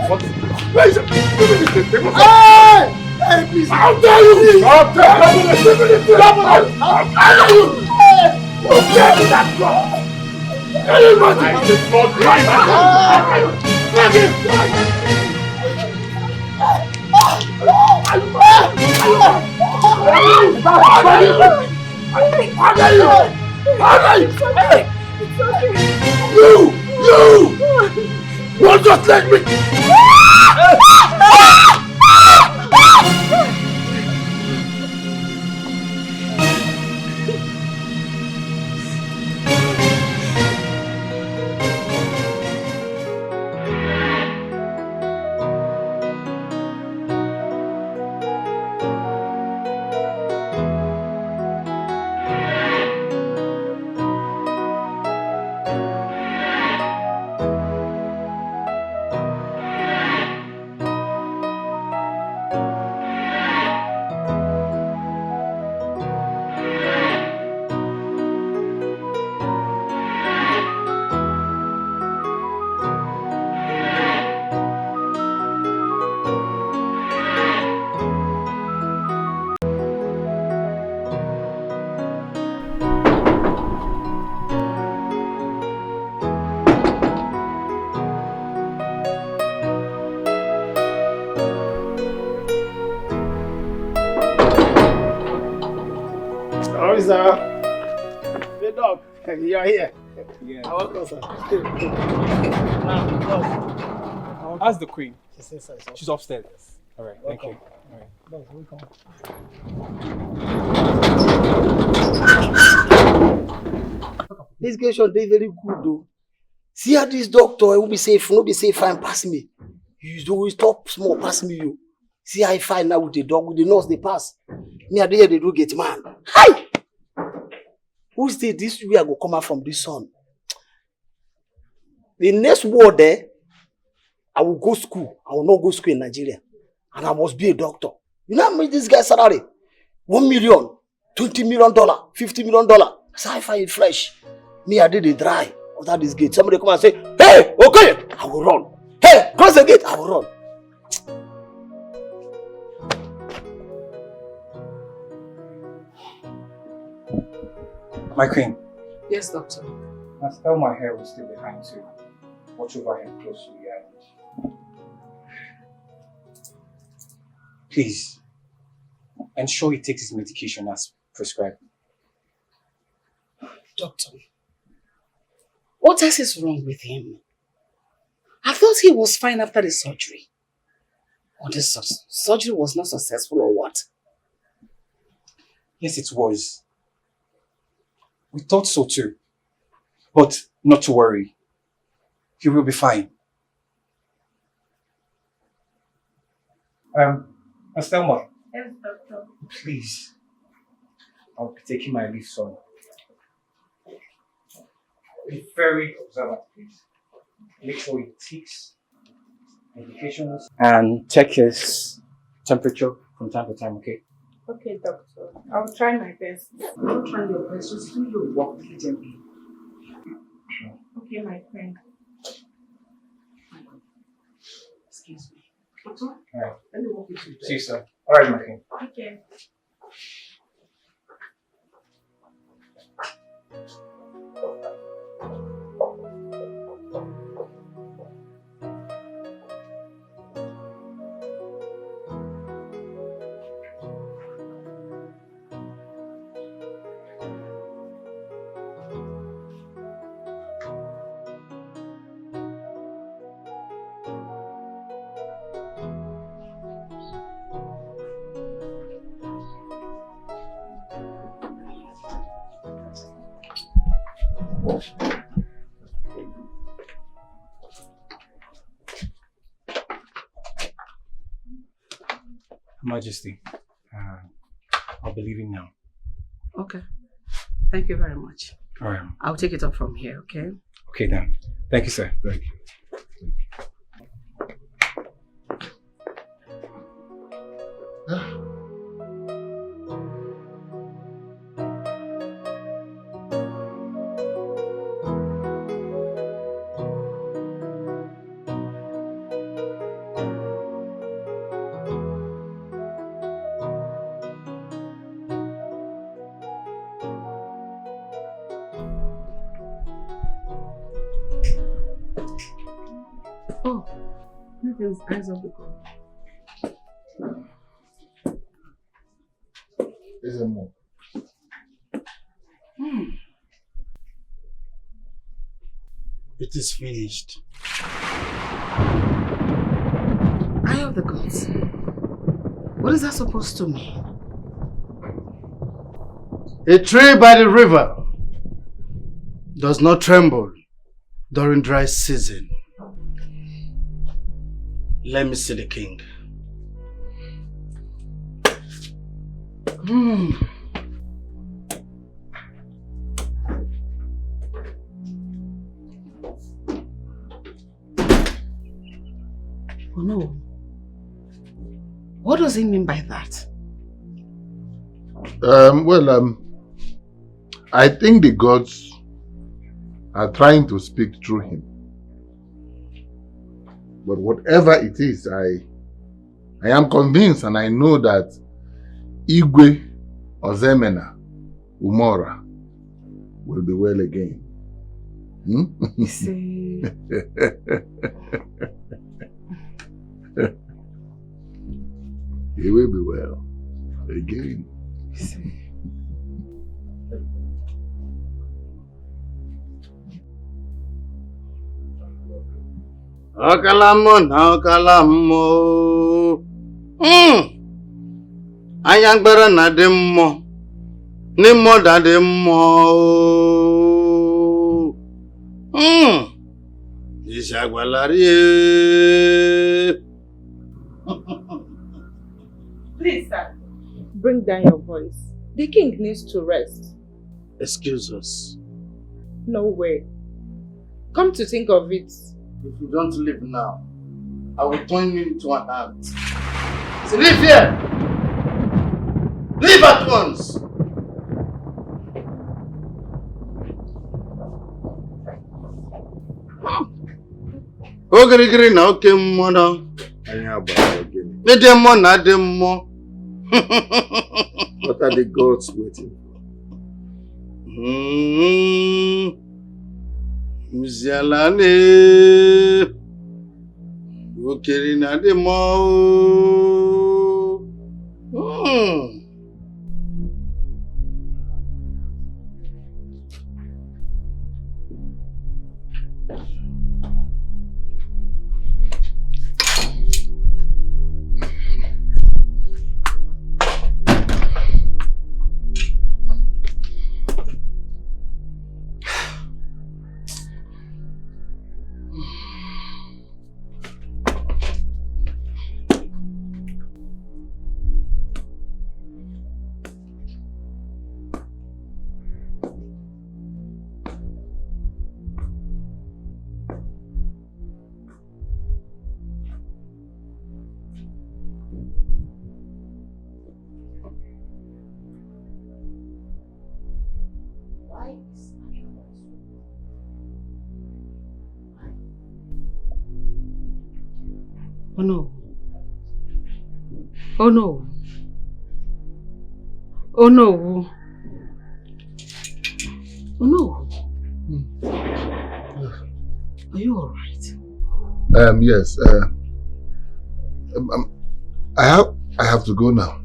What? Where is it? Hey, please. How dare you! How dare you! How dare you! Who gave you that gun? Anybody! I did not drive him! Drag him! How dare you! You! Won't just let me! The dog, you are here. Yeah. Welcome, sir. Now, ask the queen. She's inside. She's upstairs. All right, thank you. All right. Boss, welcome. This question is very good though. See how this doctor will be safe, no be safe, fine pass me. You always stop small, pass me you. See how I find now with the dog, with the nurse they pass. Me at the end they do get man. Hi! Who say this way I go come out from this sun? The next word there, I will go school. I will not go school in Nigeria. And I must be a doctor. You know how much this guy's salary? $1 million, $20 million, $50 million. That's how I find it fresh. Me, I did it dry after this gate. Somebody come and say, hey, okay, I will run. Hey, close the gate, I will run. My queen. Yes, doctor. Now tell my hair will stay behind too. Watch over him closely and please ensure he takes his medication as prescribed. Doctor, what else is wrong with him? I thought he was fine after the surgery. Or the surgery was not successful or what? Yes, it was. We thought so too. But not to worry. He will be fine. Astelma. Yes, doctor. Please. I'll be taking my leave soon. Be very observant, please. Make sure he takes medications and check his temperature from time to time, okay? Okay, doctor. I'll try my best. Don't try your best, just do your work diligently. Okay, my friend. Excuse me. Doctor? Alright. Let me walk you through. See you, sir. Alright, my king. Okay. Majesty, I'll be leaving now. Okay. Thank you very much. Alright. I'll take it up from here, okay? Okay then. Thank you, sir. Thank you. Oh, greetings, eyes of the god. Is there more? It is finished. Eye of the gods. What is that supposed to mean? A tree by the river does not tremble during dry season. Let me see the king. Oh no. What does he mean by that? I think the gods are trying to speak through him. But whatever it is, I am convinced and I know that Igwe Ozemena Umora will be well again. You see... He will be well again. You see... Okalamo na okalamo. Ayangbara na dị mmụọ. N'ime da dị mmụọ. Ishagwalari. Please, sir, bring down your voice. The king needs to rest. Excuse us. No way. Come to think of it, If you don't leave now, I will turn you into an ant. So leave here! Leave at once! Ogirigiri na oke mmụọ. Ndị mmụọ na adị mmụọ. What are the gods waiting for? Uzialane. Okiri na adị mmụọ. Oh no. Oh no. Oh no. Oh no. Are you alright? Yes. I have to go now.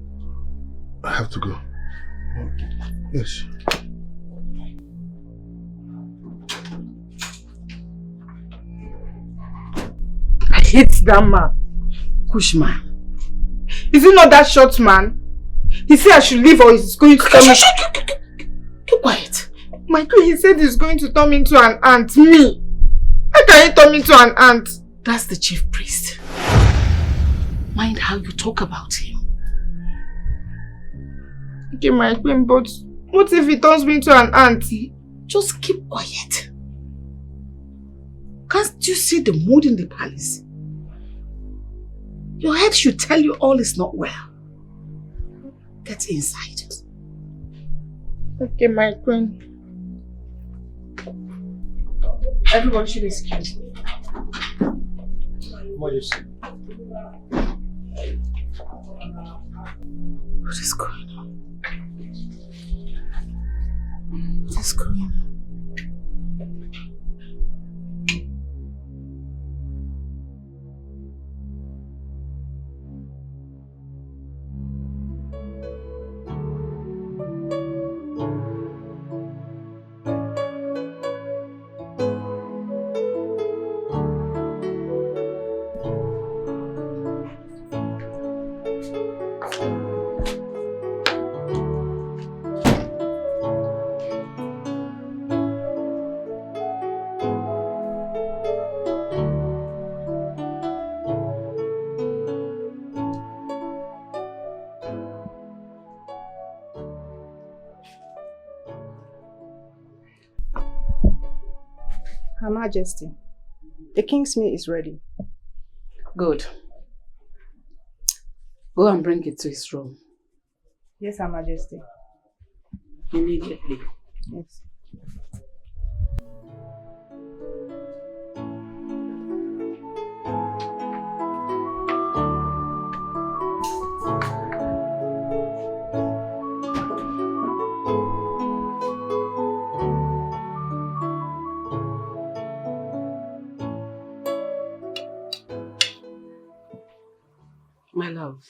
I have to go. Yes. I hate that man. Which man? Is it not that short man? He said I should leave or he's going to turn me... Keep quiet. My queen, he said he's going to turn me into an ant. Me? How can he turn me into an ant? That's the chief priest. Mind how you talk about him. Okay, my queen, but what if he turns me into an ant? Just keep quiet. Can't you see the mood in the palace? Your head should tell you all is not well. Get inside. Okay, my queen. Everyone should excuse me. What you say? What is going on? What is going on? Her Majesty, the king's meal is ready. Good. Go and bring it to his room. Yes, Her Majesty. Immediately. Yes. My love.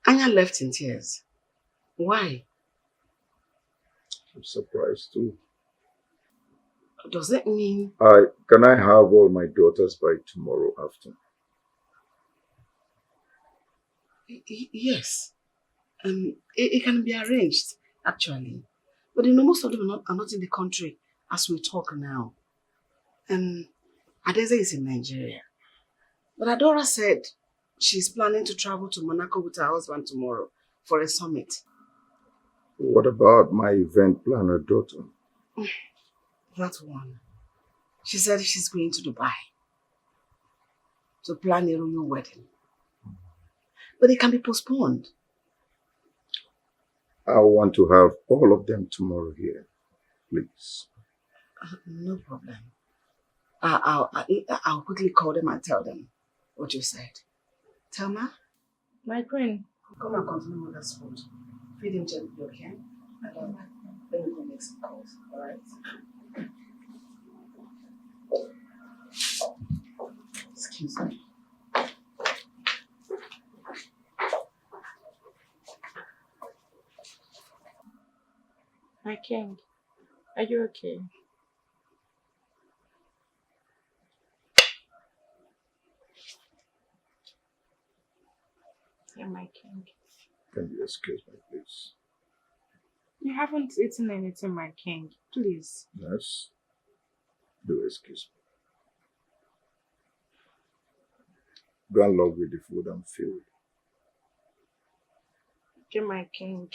Anya left in tears. Why? I'm surprised too. Does that mean... Can I have all my daughters by tomorrow afternoon? Yes. It can be arranged, actually. But you know, most of them are not in the country as we talk now. Adeze is in Nigeria. But Adora said she's planning to travel to Monaco with her husband tomorrow for a summit. What about my event planner daughter? That one. She said she's going to Dubai to plan a royal wedding. But it can be postponed. I want to have all of them tomorrow here, please. No problem. I'll quickly call them and tell them what you said. Thelma? My queen. Come and continue with this food. Feed him gently, okay? And then we go make some calls, alright? Excuse me. My king, are you okay? You're my king. Can you excuse me, please? You haven't eaten anything, my king. Please. Yes? Do excuse me. Go and log with the food and fuel. You're my king.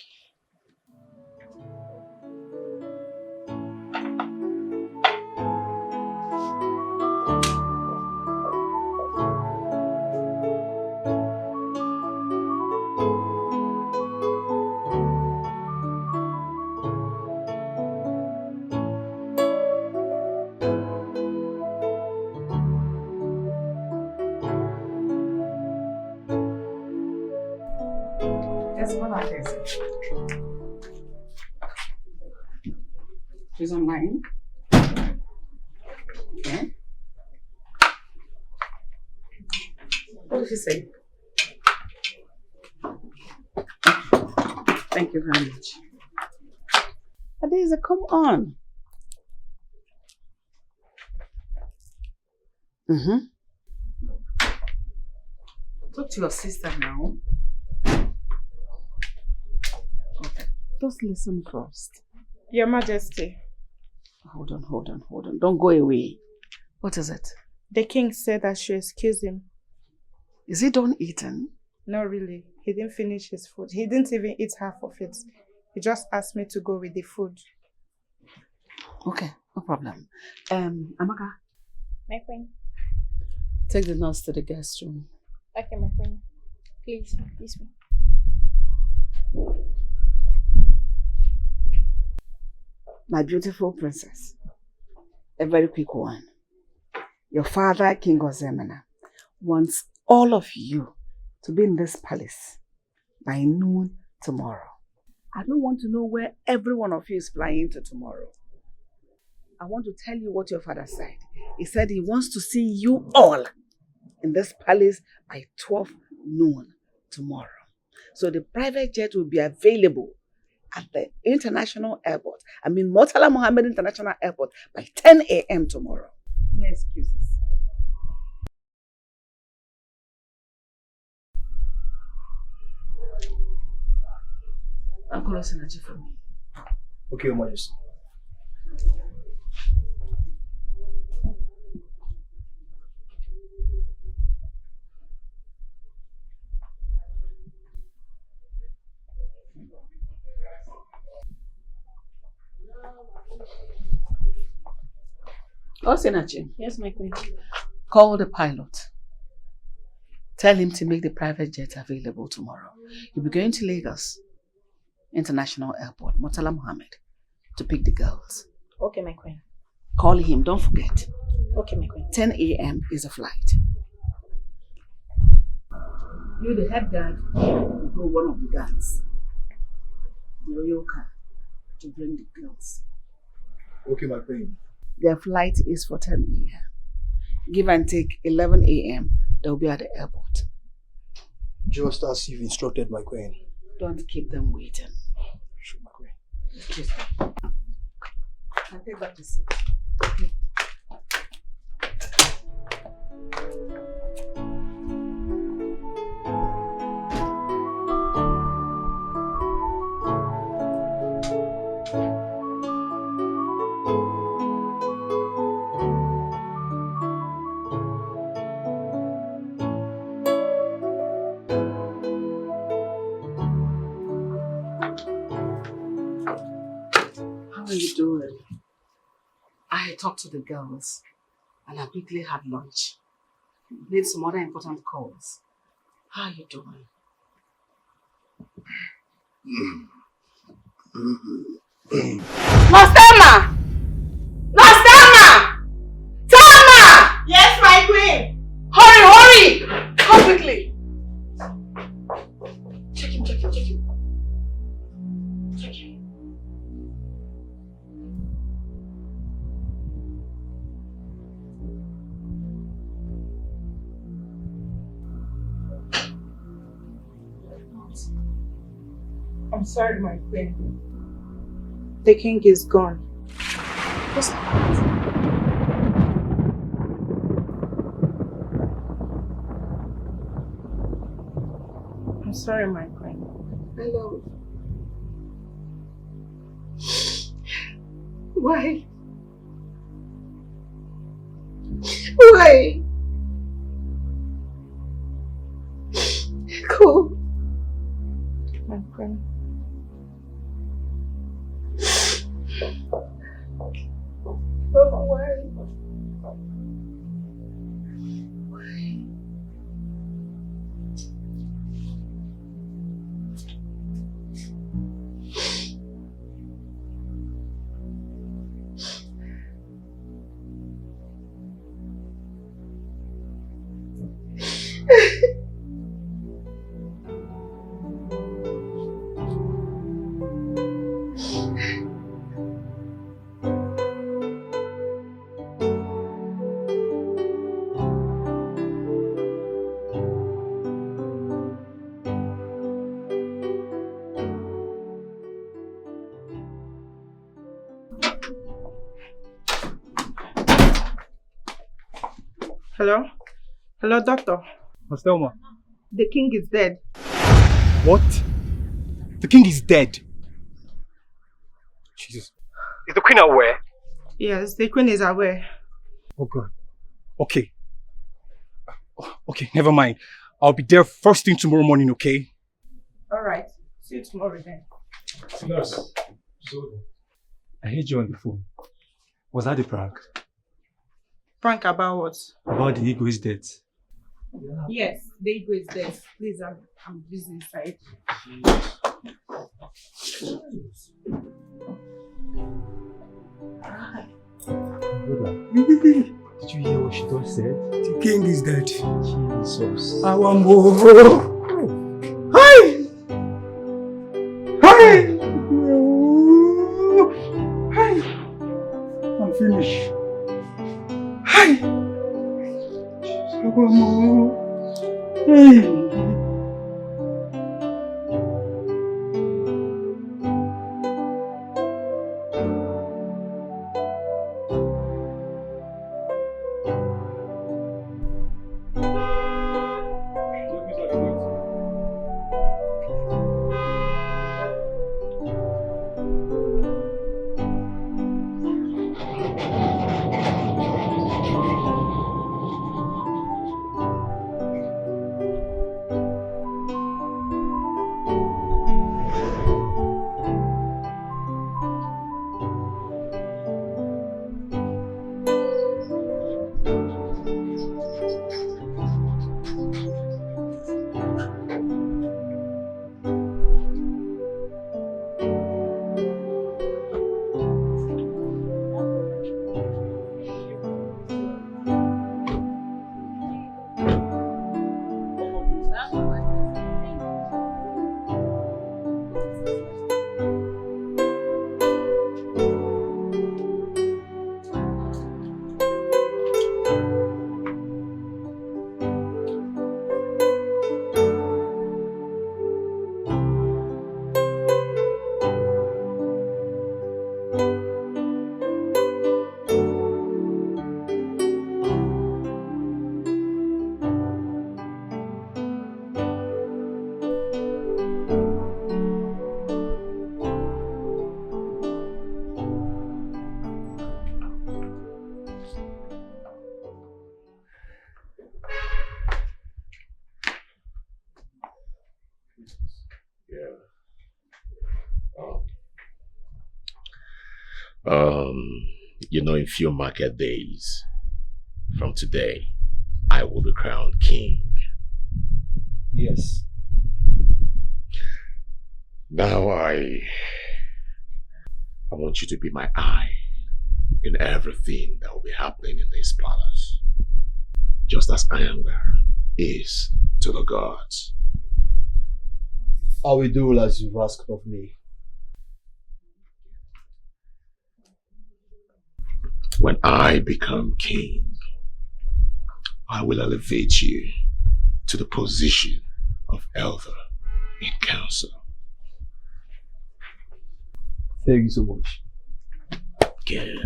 She's online. Okay. What did she say? Thank you very much. Adeza, come on. Talk to your sister now. Okay. Just listen first. Your Majesty, Hold on. Don't go away. What is it? the king said I should excuse him. Is he done eating? No, really. He didn't finish his food. He didn't even eat half of it. He just asked me to go with the food. Okay, no problem. Amaka, My queen. take the nurse to the guest room. Okay, my queen. Please, this way. My beautiful princess, a very quick one. Your father, King Ozemena, wants all of you to be in this palace by noon tomorrow. I don't want to know where every one of you is flying to tomorrow. I want to tell you what your father said. He said he wants to see you all in this palace by 12 noon tomorrow. So the private jet will be available at the international airport. Murtala Mohammed International Airport by 10 a.m. tomorrow. No excuses. Uncle Osinachi for me. Okay, Your Majesty. Oh, Senachi. Yes, my queen. Call the pilot. Tell him to make the private jet available tomorrow. You'll be going to Lagos International Airport, Murtala Mohammed, to pick the girls. Okay, my queen. Call him, don't forget. Okay, my queen. 10 a.m. is a flight. You, the head guard, will go one of the guards. The royal car to bring the girls. Okay, my queen. Their flight is for 10 a.m. Give and take 11 a.m. They'll be at the airport. Just as you've instructed, my queen. Don't keep them waiting. Sure, my queen. Please. I'll take back the seat. How are you doing? I talked to the girls and I quickly had lunch. Made some other important calls. How are you doing? Nostama! Nostama! Tama! Yes, my queen! Hurry, hurry! Come quickly! Check him. Check him. I'm sorry, my queen. The king is gone. What's happened? I'm sorry, my queen. Hello. Why? Why? Cool. My queen. Don't worry. Hello? Hello, doctor. Nostelma. The king is dead. What? The king is dead. Jesus. Is the queen aware? Yes, the queen is aware. Oh God. Okay. Okay, never mind. I'll be there first thing tomorrow morning, okay? Alright. See you tomorrow then. Nurse. I heard you on the phone. Was that a prank? Prank about what? About the ego's death. Yes, the ego is dead. Please, I'm busy inside. Did you hear what she just said? The king is dead. Jesus. I want more. Hi! Hi! Hi! I'm finished. Hi! I want more. Hey! In few market days from today, I will be crowned king. Yes. Now I want you to be my eye in everything that will be happening in this palace. Just as Anger is to the gods. I will do as you've asked of me. When I become king, I will elevate you to the position of elder in council. Thank you so much. Good.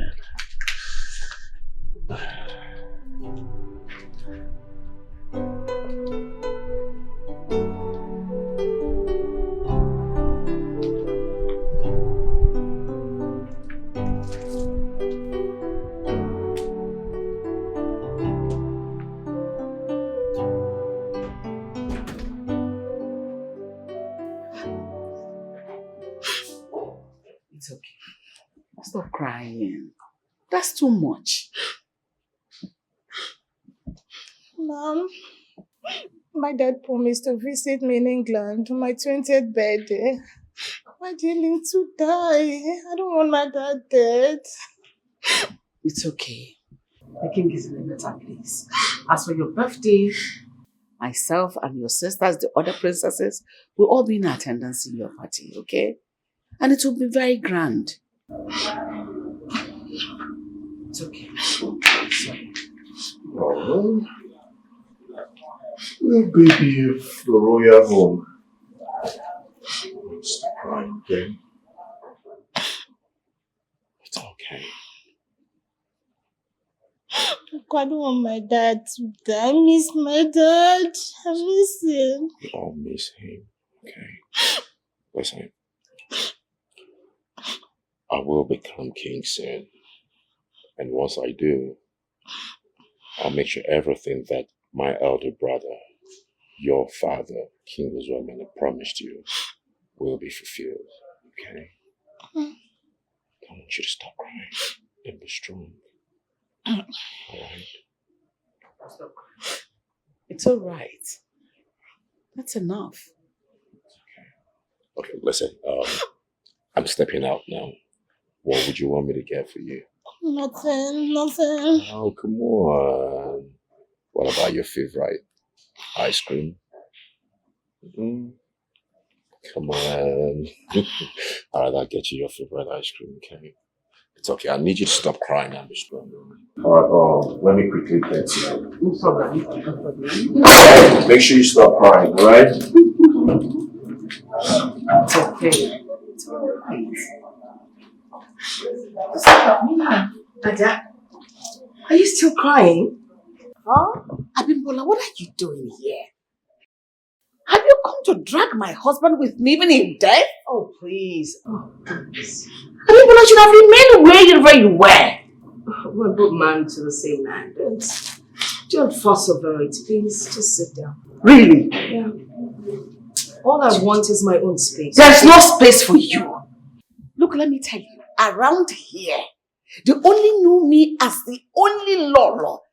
It's okay. Stop crying. That's too much. Mom, my dad promised to visit me in England on my 20th birthday. My dear need to die. I don't want my dad dead. It's okay. The king is in a better place. As for your birthday, myself and your sisters, the other princesses, will all be in attendance in your party, okay? And it will be very grand. It's okay. Sorry. Oh, well, baby, if the royal home. Stop crying, okay? It's okay. I don't want my dad to die. I miss my dad. I miss him. We all miss him, okay? Listen. I will become king soon. And once I do, I'll make sure everything that my elder brother, your father, King Uzomene, promised you will be fulfilled. Okay? I want you to stop crying and be strong. Alright? It's alright. That's enough. Okay, listen, I'm stepping out now. What would you want me to get for you? Nothing. Oh, come on. What about your favorite ice cream? Come on. Alright, I'll get you your favorite ice cream, okay? It's okay. I need you to stop crying and be strong. Alright, let me quickly get you. No problem. Make sure you stop crying, alright? It's okay. It's alright. Ada, are you still crying? Huh? Abimbola, what are you doing here? Have you come to drag my husband with me even in death? Oh, please. Oh, please. Abimbola should have remained where you were. We're both married to the same man. Don't fuss over it, please. Just sit down. Really? Yeah. All I want is my own space. There's no space for you. Look, let me tell you, around here, they only know me as the only Lolo,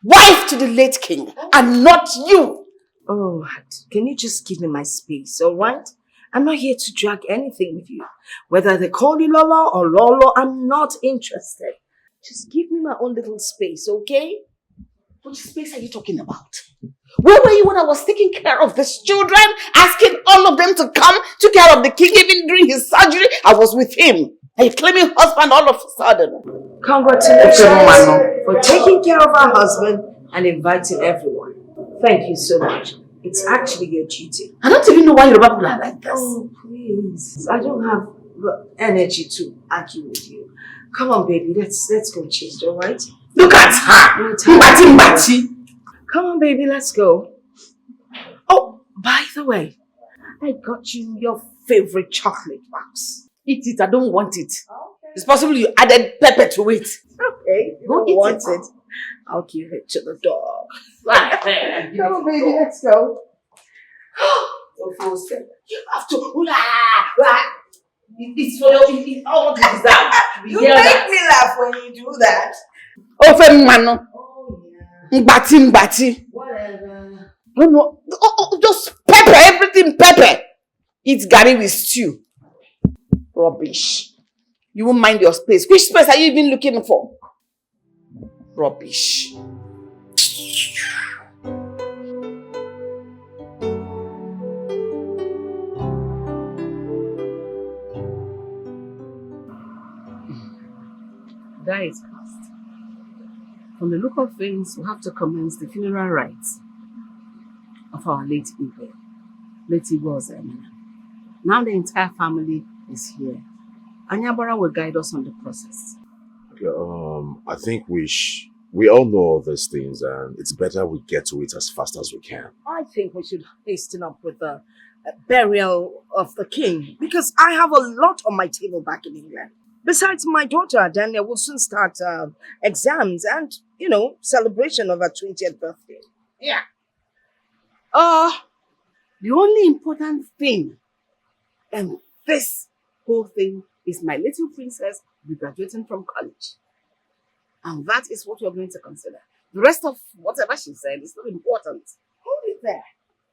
wife to the late king, and not you. Oh, can you just give me my space, alright? I'm not here to drag anything with you. Whether they call you Lolo or Lolo, I'm not interested. Just give me my own little space, okay? Which space are you talking about? Where were you when I was taking care of these children, asking all of them to come, took care of the king even during his surgery? I was with him. And you claiming husband all of a sudden. Congratulations for taking care of our husband and inviting everyone. Thank you so much. It's actually your duty. I don't even know why Yoruba people are like this. Oh, please. I don't have the energy to argue with you. Come on, baby. Let's go change, alright? Look at her. Mbati. Come on, baby. Let's go. Oh, by the way, I got you your favorite chocolate box. Eat it. I don't want it. Okay. It's possible you added pepper to it. Okay. You don't want it. I'll give it to the dog. Come on, baby. Let's go. You have to. It's for your, it's all what you deserve. You make me laugh when you do that. Mano. Oh, yeah. Mbati. Whatever. No. Just pepper, everything pepper. Eat garri with stew. Rubbish. You won't mind your space. Which space are you even looking for? Rubbish. That is past. From the look of things, we have to commence the funeral rites of our late Igwe. Late Igwe Ozemena. Now the entire family is here. Anyabara will guide us on the process. Okay, I think we all know all these things, and it's better we get to it as fast as we can. I think we should hasten up with the burial of the king, because I have a lot on my table back in England. Besides, my daughter Daniel will soon start exams and, celebration of her 20th birthday. Yeah. The only important thing in this whole thing is my little princess will be graduating from college. And that is what we're going to consider. The rest of whatever she said is not important. Hold it there.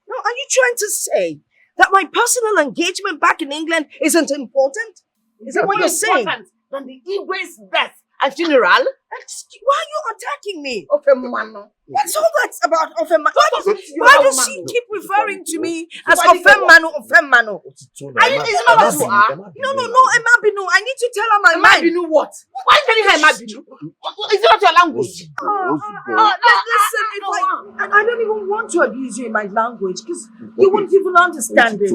Now, are you trying to say that my personal engagement back in England isn't important? Is that what you're saying? Than the Igwe's death and funeral? Why are you attacking me? Ofemano. What's all that about Ofemano? Why does she keep referring to me as Ofemano? Is it not what you are? No, Emma Binu. I need to tell her my mind. Emma Binu what? Why are you telling her Emma Binu? Is it not your language? Listen, I don't even want to abuse you in my language because you won't even understand it.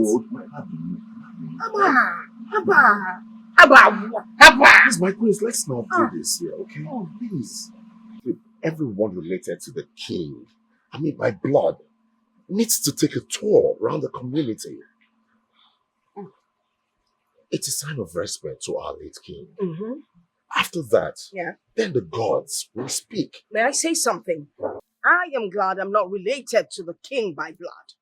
Please, my queens, let's not do this here, okay? Oh, please. Everyone related to the king, by blood, needs to take a tour around the community. It's a sign of respect to our late king. Mm-hmm. After that, then the gods will speak. May I say something? I am glad I'm not related to the king by blood.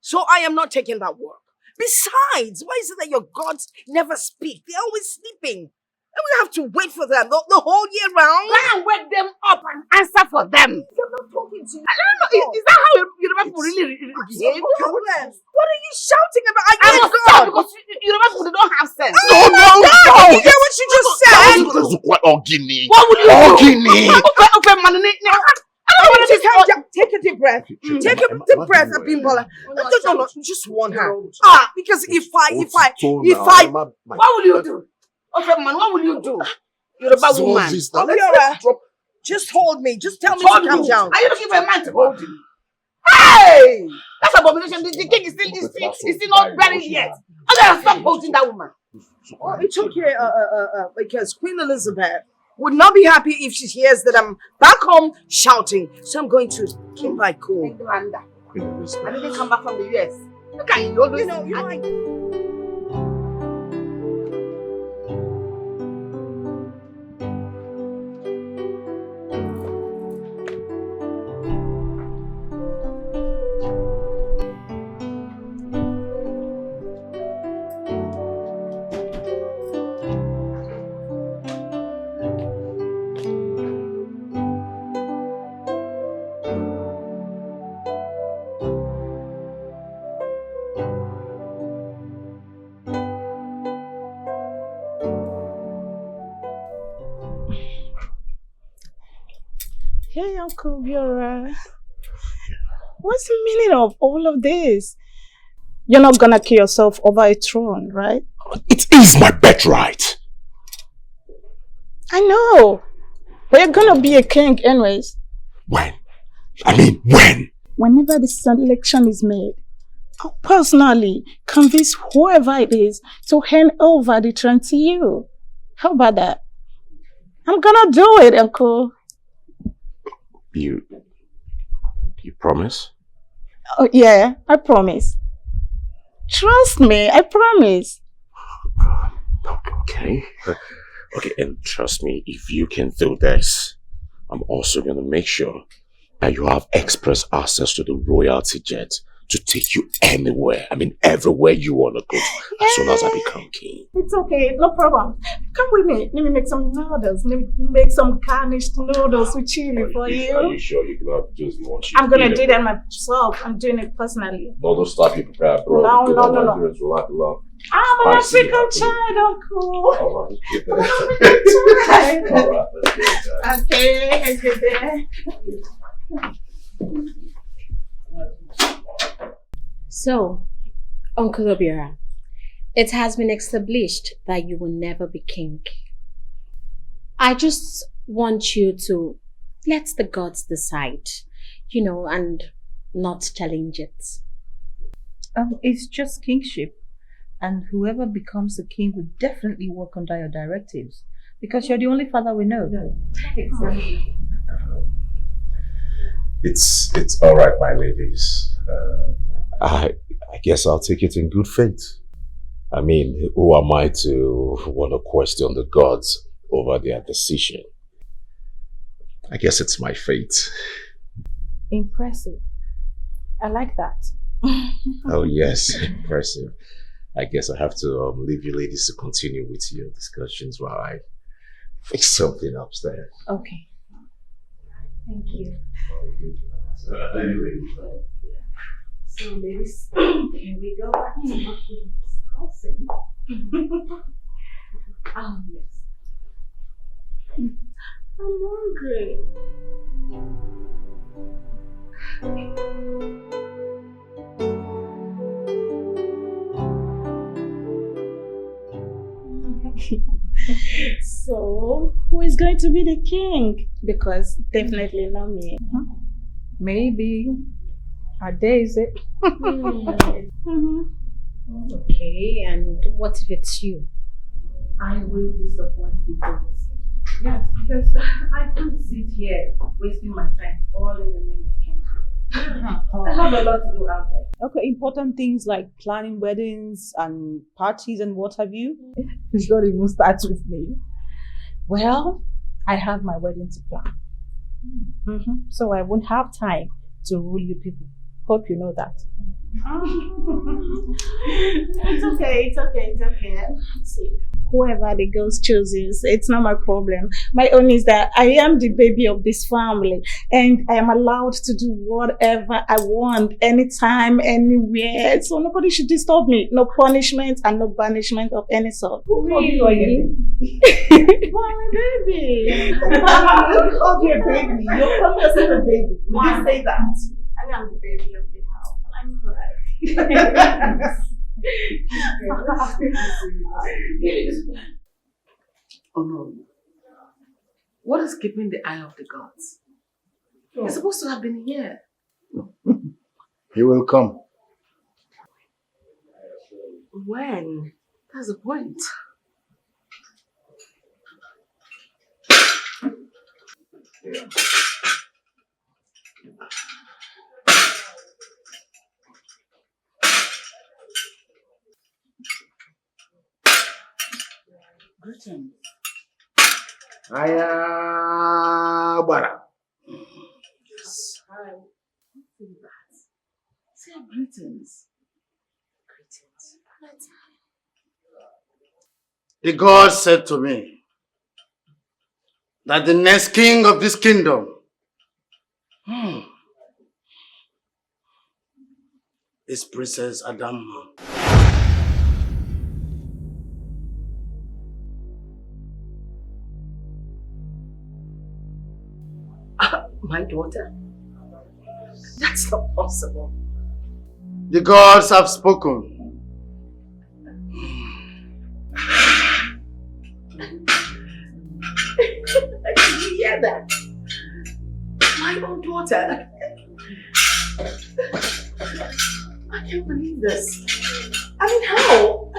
So I am not taking that work. Besides, why is it that your gods never speak? They're always sleeping. And we have to wait for them the whole year round. Go and wake them up and answer for them. I'm not talking to you. I don't know. Is that how Yoruba people really behave? What are you shouting about? I was shocked because Yoruba people don't have sense. No. You hear what she just said? What Ogini? What will you do? Take a deep breath. Take a deep breath, Abimbola. No, just warn her. Because if I, what will you do? Okay, man, what will you do? You're a bad woman. Just hold me. Just tell me to calm down. Are you looking for a man to hold you? Hey! That's abomination. The king is still not buried yet. I'm gonna stop holding that woman. Well, it's okay, because Queen Elizabeth would not be happy if she hears that I'm back home shouting. So I'm going to keep my cool. Queen Elizabeth. I didn't come back from the US. Look at you always. You're like... Hey, Uncle Biora. What's the meaning of all of this? You're not gonna kill yourself over a throne, right? It is my birthright. I know. But you're gonna be a king anyways. When? When? Whenever the selection is made, I'll personally convince whoever it is to hand over the throne to you. How about that? I'm gonna do it, Uncle. You promise? Oh, yeah, I promise. Trust me, I promise. Okay. Okay, and trust me, if you can do this, I'm also going to make sure that you have express access to the royalty jet to take you anywhere. I mean, everywhere you want to go as soon as I become king. It's okay, no problem. Come with me. Let me make some noodles. Let me make some garnished noodles with chili for you. Are you sure you cannot just watch it? I'm gonna do that myself. I'm doing it personally. No, don't stop you prepare, bro. No. Nigerians will like love. I'm an African child, uncle. All right, get I'm an that. African child. All right, let's get that. Okay, I get there. So, Uncle Obiora, it has been established that you will never be king. I just want you to let the gods decide, and not challenge it. It's just kingship, and whoever becomes the king will definitely work under your directives, because you're the only father we know. Exactly. It's all right, my ladies. I guess I'll take it in good faith. I mean, who am I to want to question the gods over their decision? I guess it's my fate. Impressive. I like that. Oh yes, impressive. I guess I have to leave you ladies to continue with your discussions while I fix something upstairs. Okay. Thank you. So, ladies, can we go back to what we were discussing? Yes. I'm hungry. So, who is going to be the king? Because definitely not me. Maybe. Our day is it? Okay, and what if it's you? I will disappoint the gods. Yes, because I can't sit here wasting my time all in the name of kingship. I have a lot to do out there. Okay, important things like planning weddings and parties and what have you. It's not even start with me. Well, I have my wedding to plan. So I won't have time to rule you people. Hope you know that. It's okay. See, whoever the girls chooses, it's not my problem. My own is that I am the baby of this family and I am allowed to do whatever I want, anytime, anywhere. So nobody should disturb me. No punishment and no banishment of any sort. Who called you a baby? Why my baby? Who called you a baby? You're calling yourself a baby. Why say that? I am the baby of the house. I'm right. Oh no. What is keeping the eye of the gods? He's supposed to have been here. He will come. When? That's the point. Greetings. Bara. Yes. Hi. Say that. Say greetings. Greetings. The God said to me that the next king of this kingdom is Princess Adama. My daughter? That's not possible. The gods have spoken. Did you hear that? My own daughter. I can't believe this. I mean, how?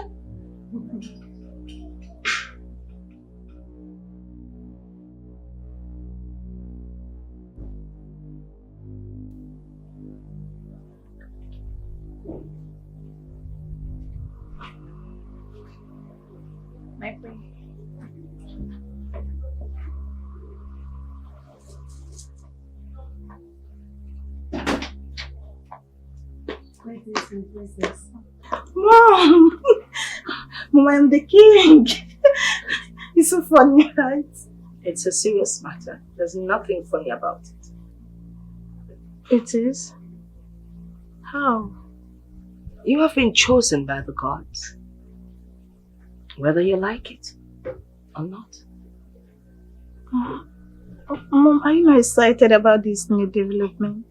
My friend. Mom! Mom, I'm the king. It's so funny, right? It's a serious matter. There's nothing funny about it. It is? How? You have been chosen by the gods. Whether you like it or not. Mom, are you not excited about this new development?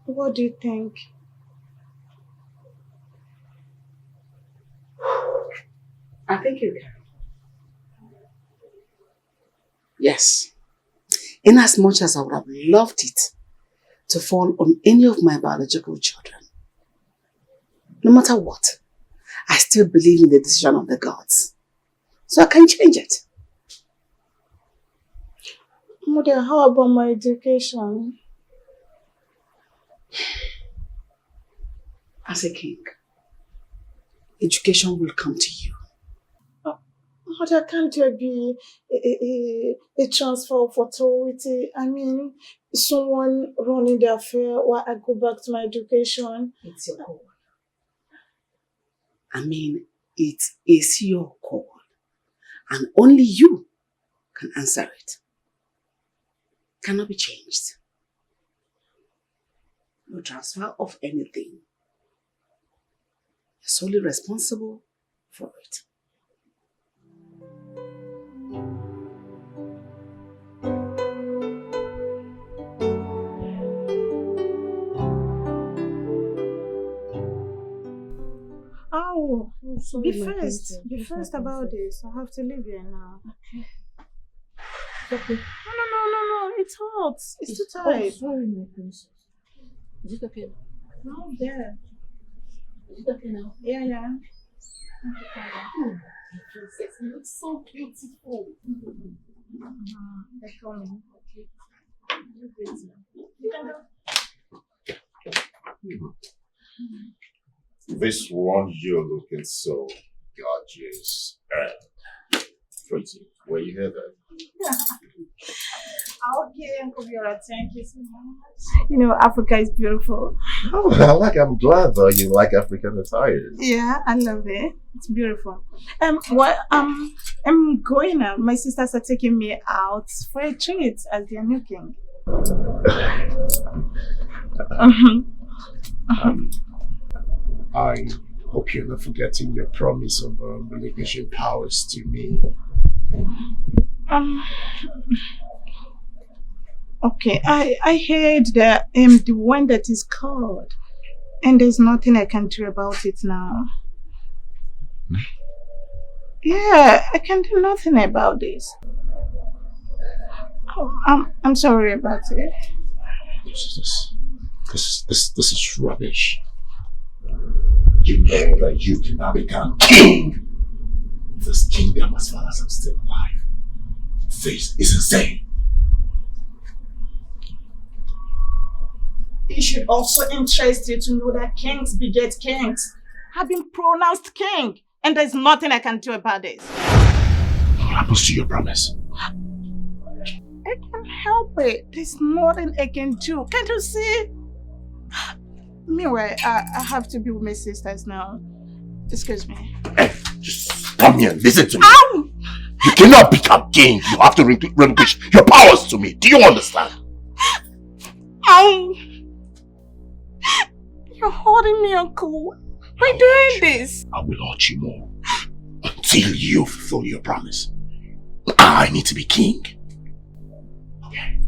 What do you think? I think you can. Yes. In as much as I would have loved it to fall on any of my biological children, no matter what, I still believe in the decision of the gods. So I can change it. Mother, how about my education? As a king, education will come to you. Mother, can't there be a transfer of authority? I mean, someone running the affair while I go back to my education. It's your call. I mean, it is your call. And only you can answer it. Cannot be changed. No transfer of anything. You're solely responsible for it. Oh, be first about this. I have to leave here now. Okay. No, it's hot. It's too tight. Oh, sorry, my princess. Is it okay? No, there. Is it okay now? Yeah. Oh, princess, you look so beautiful. They're coming. This one, you're looking so gorgeous and pretty. Where you hear that? Okay, Uncle Biora, thank you so much. You know, Africa is beautiful. Oh, I'm glad though you like African attire. Yeah, I love it. It's beautiful. I'm going now. My sisters are taking me out for a treat as their new king. I hope you're not forgetting your promise of relinquishing powers to me. Okay, I heard that I'm the one that is called, and there's nothing I can do about it now. Yeah, I can do nothing about this. Oh, I'm sorry about it. This is rubbish. You know that you cannot become king of this kingdom as far as I'm still alive. This is insane. It should also interest you to know that kings beget kings. I've been pronounced king, and there's nothing I can do about this. What happens to your promise? I can't help it. There's nothing I can do. Can't you see? Meanwhile, I have to be with my sisters now. Excuse me. Hey, just come here and listen to me. Ow! You cannot become king. You have to relinquish your powers to me. Do you understand? Ow! You're holding me, Uncle. Why doing this? I will hurt you more until you fulfill your promise. I need to be king. Okay.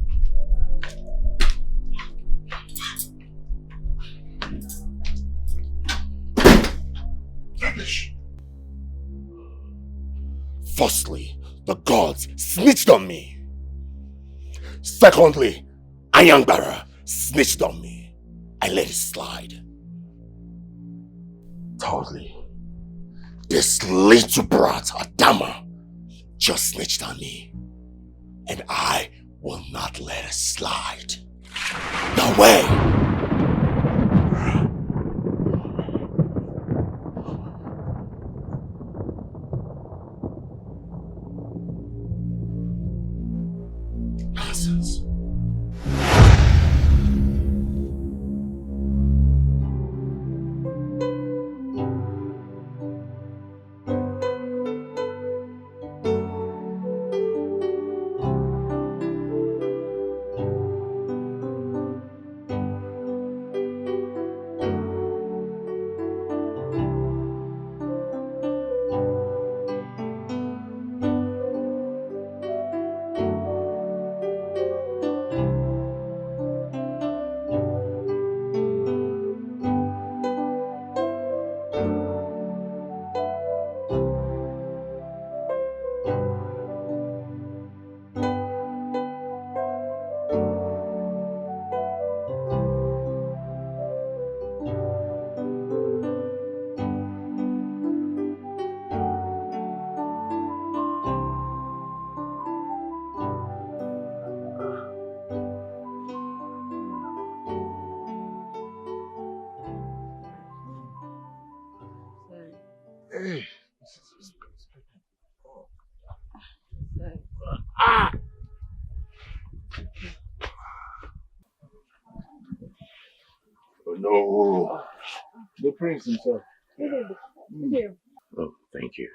Rubbish. Firstly, the gods snitched on me. Secondly, Ayangbara snitched on me. I let it slide. Thirdly, this little brat, Adama, just snitched on me. And I will not let it slide. No way! Nonsense. Hey. Oh no. The prince himself. Oh, thank you.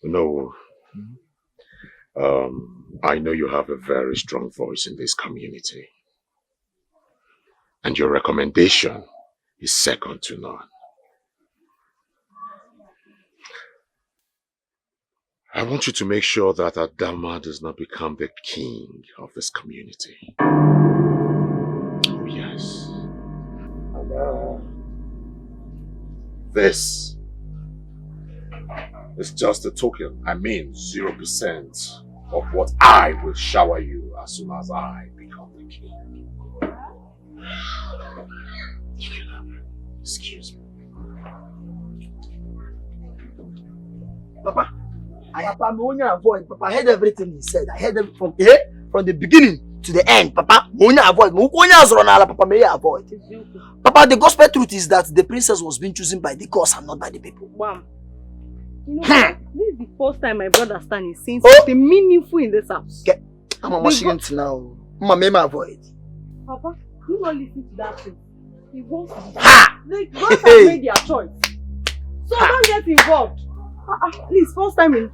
No. I know you have a very strong voice in this community. And your recommendation is second to none. I want you to make sure that Adama does not become the king of this community. Oh yes. This is just a token. I mean 0% of what I will shower you as soon as I become the king. Excuse me. Papa, Papa, avoid. Papa, I heard everything he said. I heard them from the beginning to the end. Papa, avoid. Papa, may avoid. Papa, the gospel truth is that the princess was being chosen by the gods and not by the people. Wow. You know, this is the first time my brother Stan is saying something meaningful in this house. Okay. I'm a machine now. Mama, may avoid. Papa, do not listen to that thing. He wants to. The gods have made their choice. So don't get involved. Please, first time in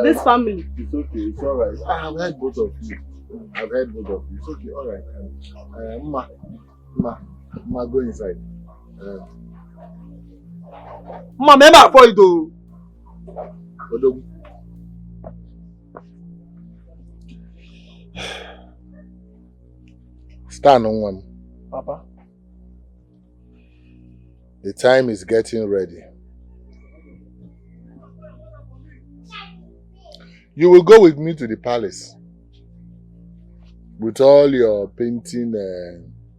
this family. It's okay, it's alright. I have heard both of you. It's okay, alright. Ma, go inside. Mama, may avoid though. Stand on one. Papa. The time is getting ready. You will go with me to the palace with all your painting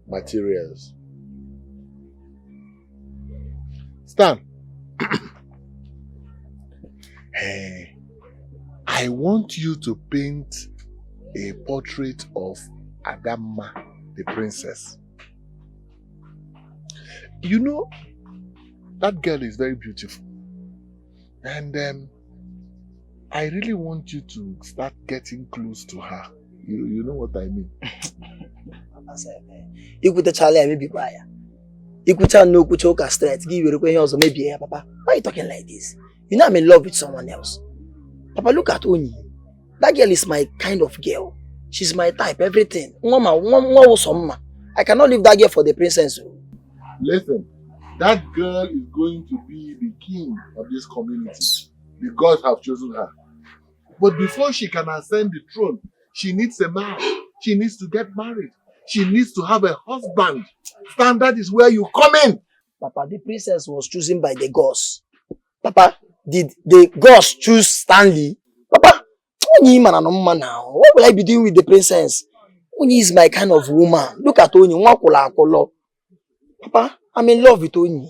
materials. Stan, hey, I want you to paint a portrait of Adama, the princess. You know, that girl is very beautiful. And I really want you to start getting close to her. You know what I mean? Papa said, you put the Charlie and maybe buy. You could tell no kuchoka straight, give you a also maybe here, Papa. Why are you talking like this? You know I'm in love with someone else. Papa, look at Oni. That girl is my kind of girl. She's my type, everything. Mama. I cannot leave that girl for the princess. Listen, that girl is going to be the king of this community. The gods have chosen her. But before she can ascend the throne, she needs a man. She needs to get married. She needs to have a husband. Stan, that is where you come in. Papa, the princess was chosen by the gods. Papa, did the gods choose Stanley? Papa, Onyi man no man now. What will I be doing with the princess? Onyi is my kind of woman. Look at Onyi. Papa, I'm in love with Onyi.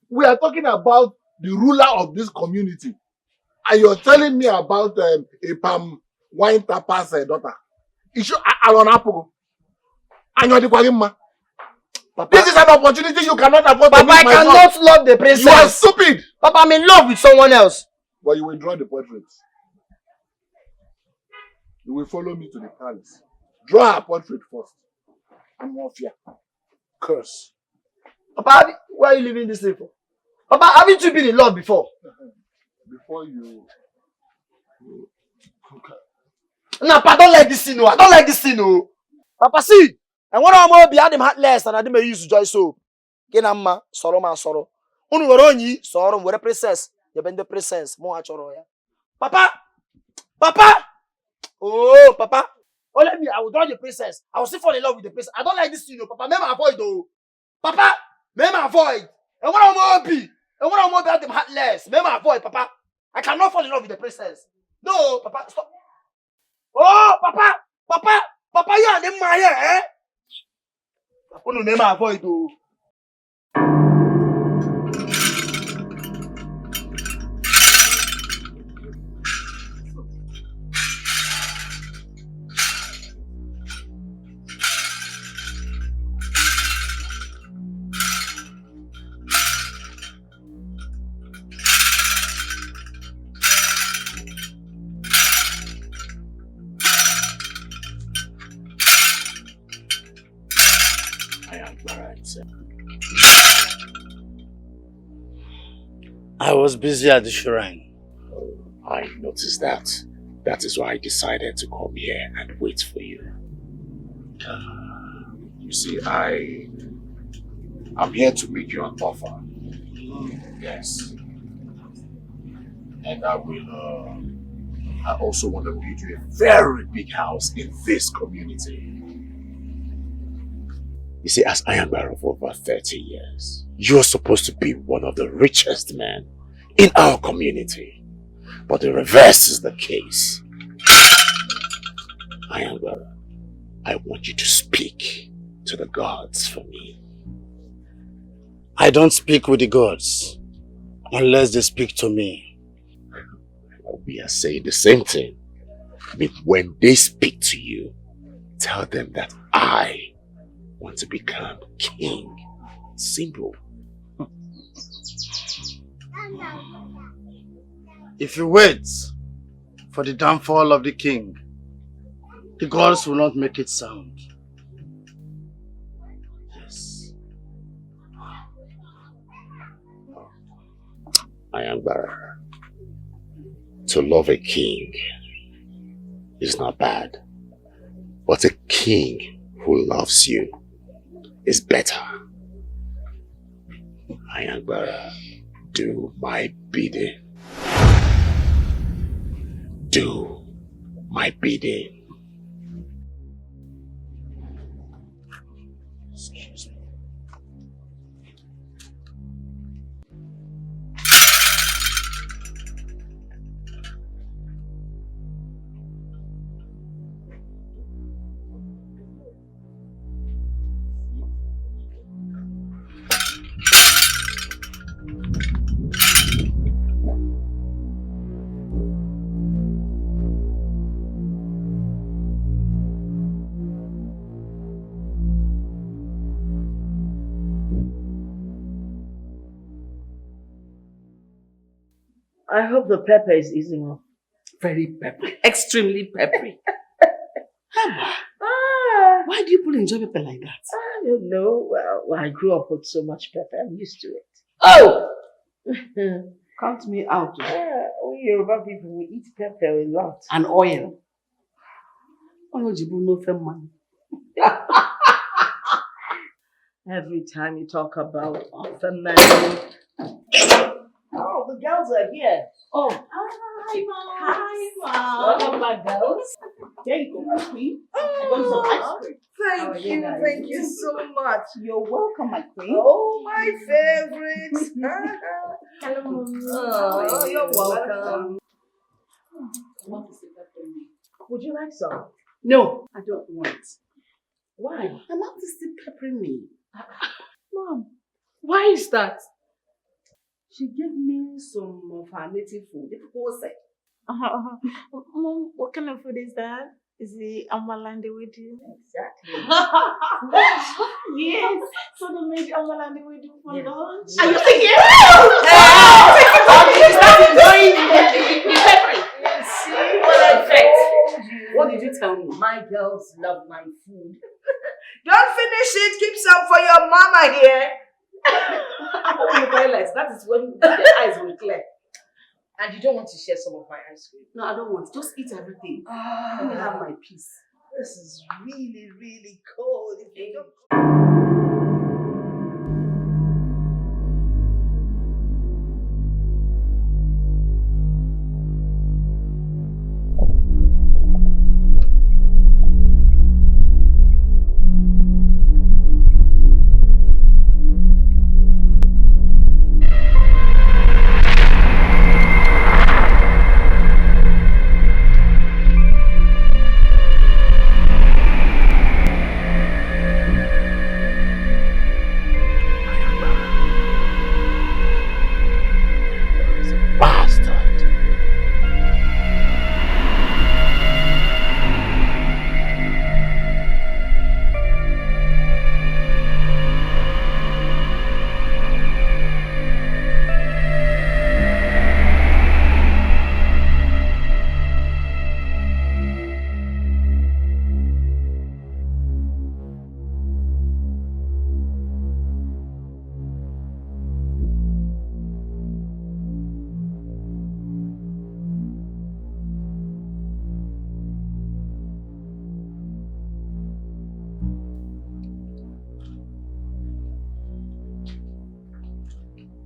We are talking about the ruler of this community. And you're telling me about a palm wine tapa's daughter. Issue Alon Apple. And you're the Kwagima. This is an opportunity you cannot afford. Papa, I cannot love the princess. You are stupid. Papa, I'm in love with someone else. But you will draw the portraits. You will follow me to the palace. Draw a portrait first. I'm off here. Curse. Papa, why are you leaving this thing for? Papa, haven't you been in love before? Before you... No, Papa, I don't like this scene. I don't like this scene. Papa, see. And when I'm more behind him heartless and I didn't use joy soap. Kenama, sorrow man sorrow. Unuroni, sorrow, what a princess. You been the princess. More achoroya. Papa! Papa! Oh, Papa. Oh, let me. I will draw the princess. I will still fall in love with the princess. I don't like this scene, Papa. May I avoid though. Papa! May I avoid. And when I'm more happy. And when I'm more behind him heartless. May I avoid, Papa. I cannot fall in love with the princess. No, Papa, stop. Oh, Papa! Papa! Papa, you are the Maya, eh? Oh, no, may I avoid though. I was busy at the shrine. I noticed that. That is why I decided to come here and wait for you. You see, I'm here to make you an offer. Yes. And I also want to build you a very big house in this community. You see, as I am married for over 30 years, you're supposed to be one of the richest men in our community. But the reverse is the case. I want you to speak to the gods for me. I don't speak with the gods unless they speak to me. We are saying the same thing. I mean, when they speak to you, tell them that I want to become king. Simple. If you wait for the downfall of the king, the gods will not make it sound. Yes. I am Bara. To love a king is not bad, but a king who loves you is better. I am Bara. Do my bidding. Do my bidding. Excuse me. I hope the pepper is easing off. Very peppery. Extremely peppery. Why do you enjoy pepper like that? I don't know. Well, I grew up with so much pepper. I'm used to it. Oh! Count me out. We Yoruba people, we eat pepper a lot. And oil. Man. Every time you talk about family. Oh, the girls are here. Oh. Hi, Mom. Hi, Mom. Welcome back, girls. There you go, my queen. I got some ice cream. Thank you so much. You're welcome, my queen. Oh, my favorite. Hello, Mom. Oh, you're welcome. What is the pepper? Would you like some? No, I don't want. Why? My mouth is still peppering me. Mom, why is that? She gave me some of her native food. People say. Mom, what kind of food is that? Is it amalande with you? Exactly. Yes. So they made amalande with you for lunch. Are you thinking? What did you tell me? My girls love my food. Don't finish it. Keep some for your mama here. That is when the eyes will clear. And you don't want to share some of my ice cream? No, I don't want. Just eat everything. Let me have my peace. This is really, really cold. If you don't...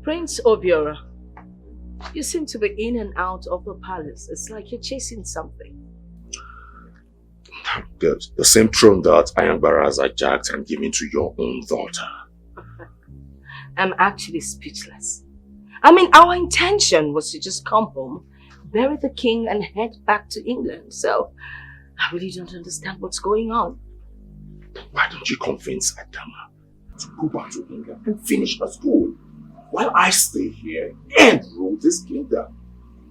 Prince Obiora, you seem to be in and out of the palace. It's like you're chasing something. The same throne that Ayambaraz hijacked and given to your own daughter. I'm actually speechless. I mean, our intention was to just come home, bury the king and head back to England. So, I really don't understand what's going on. Why don't you convince Adama to go back to England and finish her school while I stay here and rule this kingdom?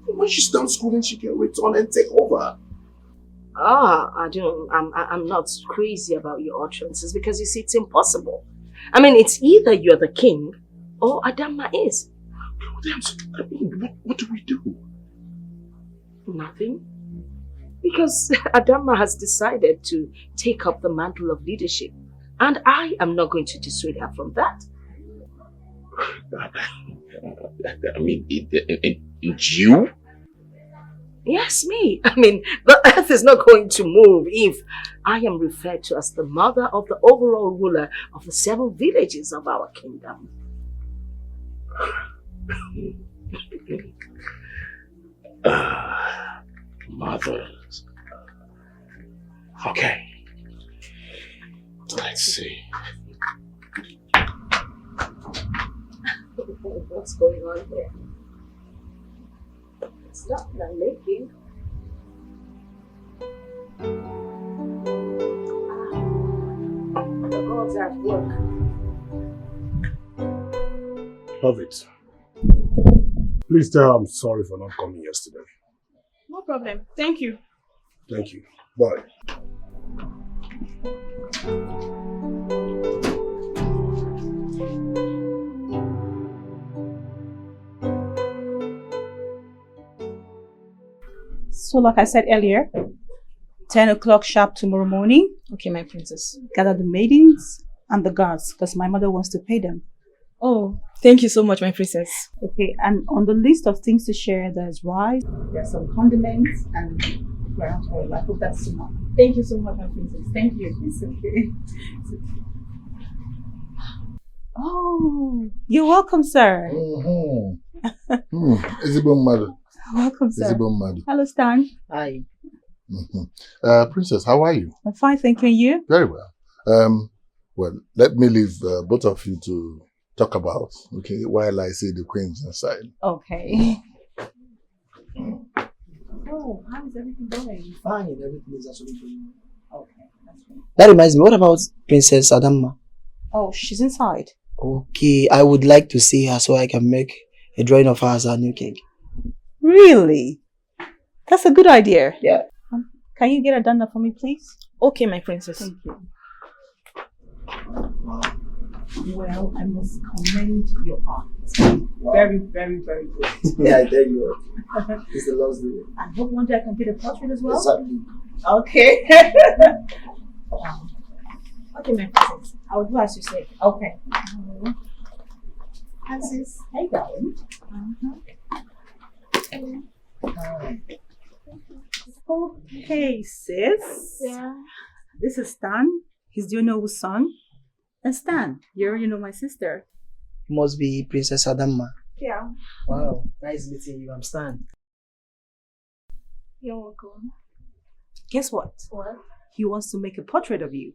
When she's done schooling, she can return and take over. I'm not crazy about your utterances because you see, it's impossible. I mean, it's either you're the king or Adama is. What do we do? Nothing. Because Adama has decided to take up the mantle of leadership, and I am not going to dissuade her from that. I mean, you? Yes, me. I mean, the earth is not going to move if I am referred to as the mother of the overall ruler of the 7 villages of our kingdom. Mothers. Okay. Let's see. What's going on here? It's not that I'm making. The gods are at work. Love it. Please tell her I'm sorry for not coming yesterday. No problem. Thank you. Thank you. Bye. So like I said earlier, 10 o'clock sharp tomorrow morning. Okay, my princess. Gather the maidens and the guards because my mother wants to pay them. Oh, thank you so much, my princess. Okay, and on the list of things to share, there's rice, there's some condiments, and ground oil. I hope that's enough. Thank you so much, my princess. Thank you. It's okay. It's okay. Oh, you're welcome, sir. Ezebo mother. Welcome, sir. Ezebo mother. Hello, Stan. Hi. Princess, how are you? I'm fine, thank you. And you? Very well. Well, let me leave both of you to talk about, okay, while I see the queens inside. Okay. So, how is everything going? Fine, everything is actually fine. Okay, that's good. That reminds me, what about Princess Adamma? Oh, she's inside. Okay, I would like to see her so I can make a drawing of her as our new king. Really? That's a good idea. Yeah. Can you get it done for me, please? Okay, my princess. Thank you. Well, I must commend your art. Wow. Very, very, very good. Yeah, I tell you what. It's the last day. I hope one day I can get a portrait as well. Exactly. Okay. Okay, my princess. I will do as you say. Okay. Francis, how you going? Okay, sis. Yeah. This is Stan. He's Diono's son. And Stan, you already know my sister. You must be Princess Adamma. Yeah. Wow, nice meeting you. I'm Stan. You're welcome. Guess what? What? He wants to make a portrait of you.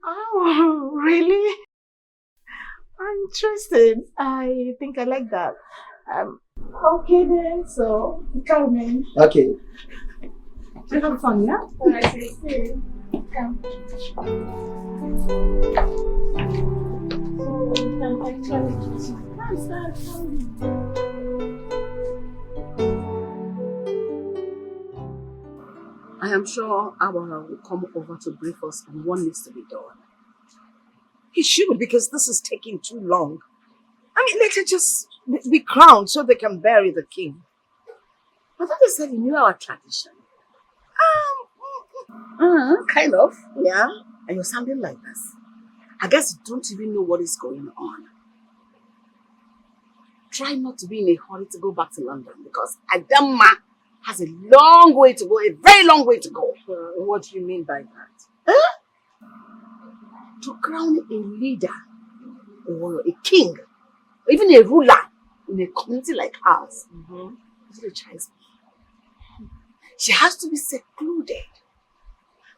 Oh, really? Interesting. I think I like that. Okay then, so come in. Okay. You have fun, yeah? Alright, see you. Come. So, you can actually I am sure Abara will come over to brief us on what needs to be done. He should, because this is taking too long. I mean, let her just be crowned so they can bury the king. I thought they said you knew our tradition. Kind of, yeah. And you're sounding like this. I guess you don't even know what is going on. Try not to be in a hurry to go back to London, because Adamma has a long way to go, a very long way to go. What do you mean by that? Huh? To crown a leader, or a king, or even a ruler in a community like ours, is a child's play. She has to be secluded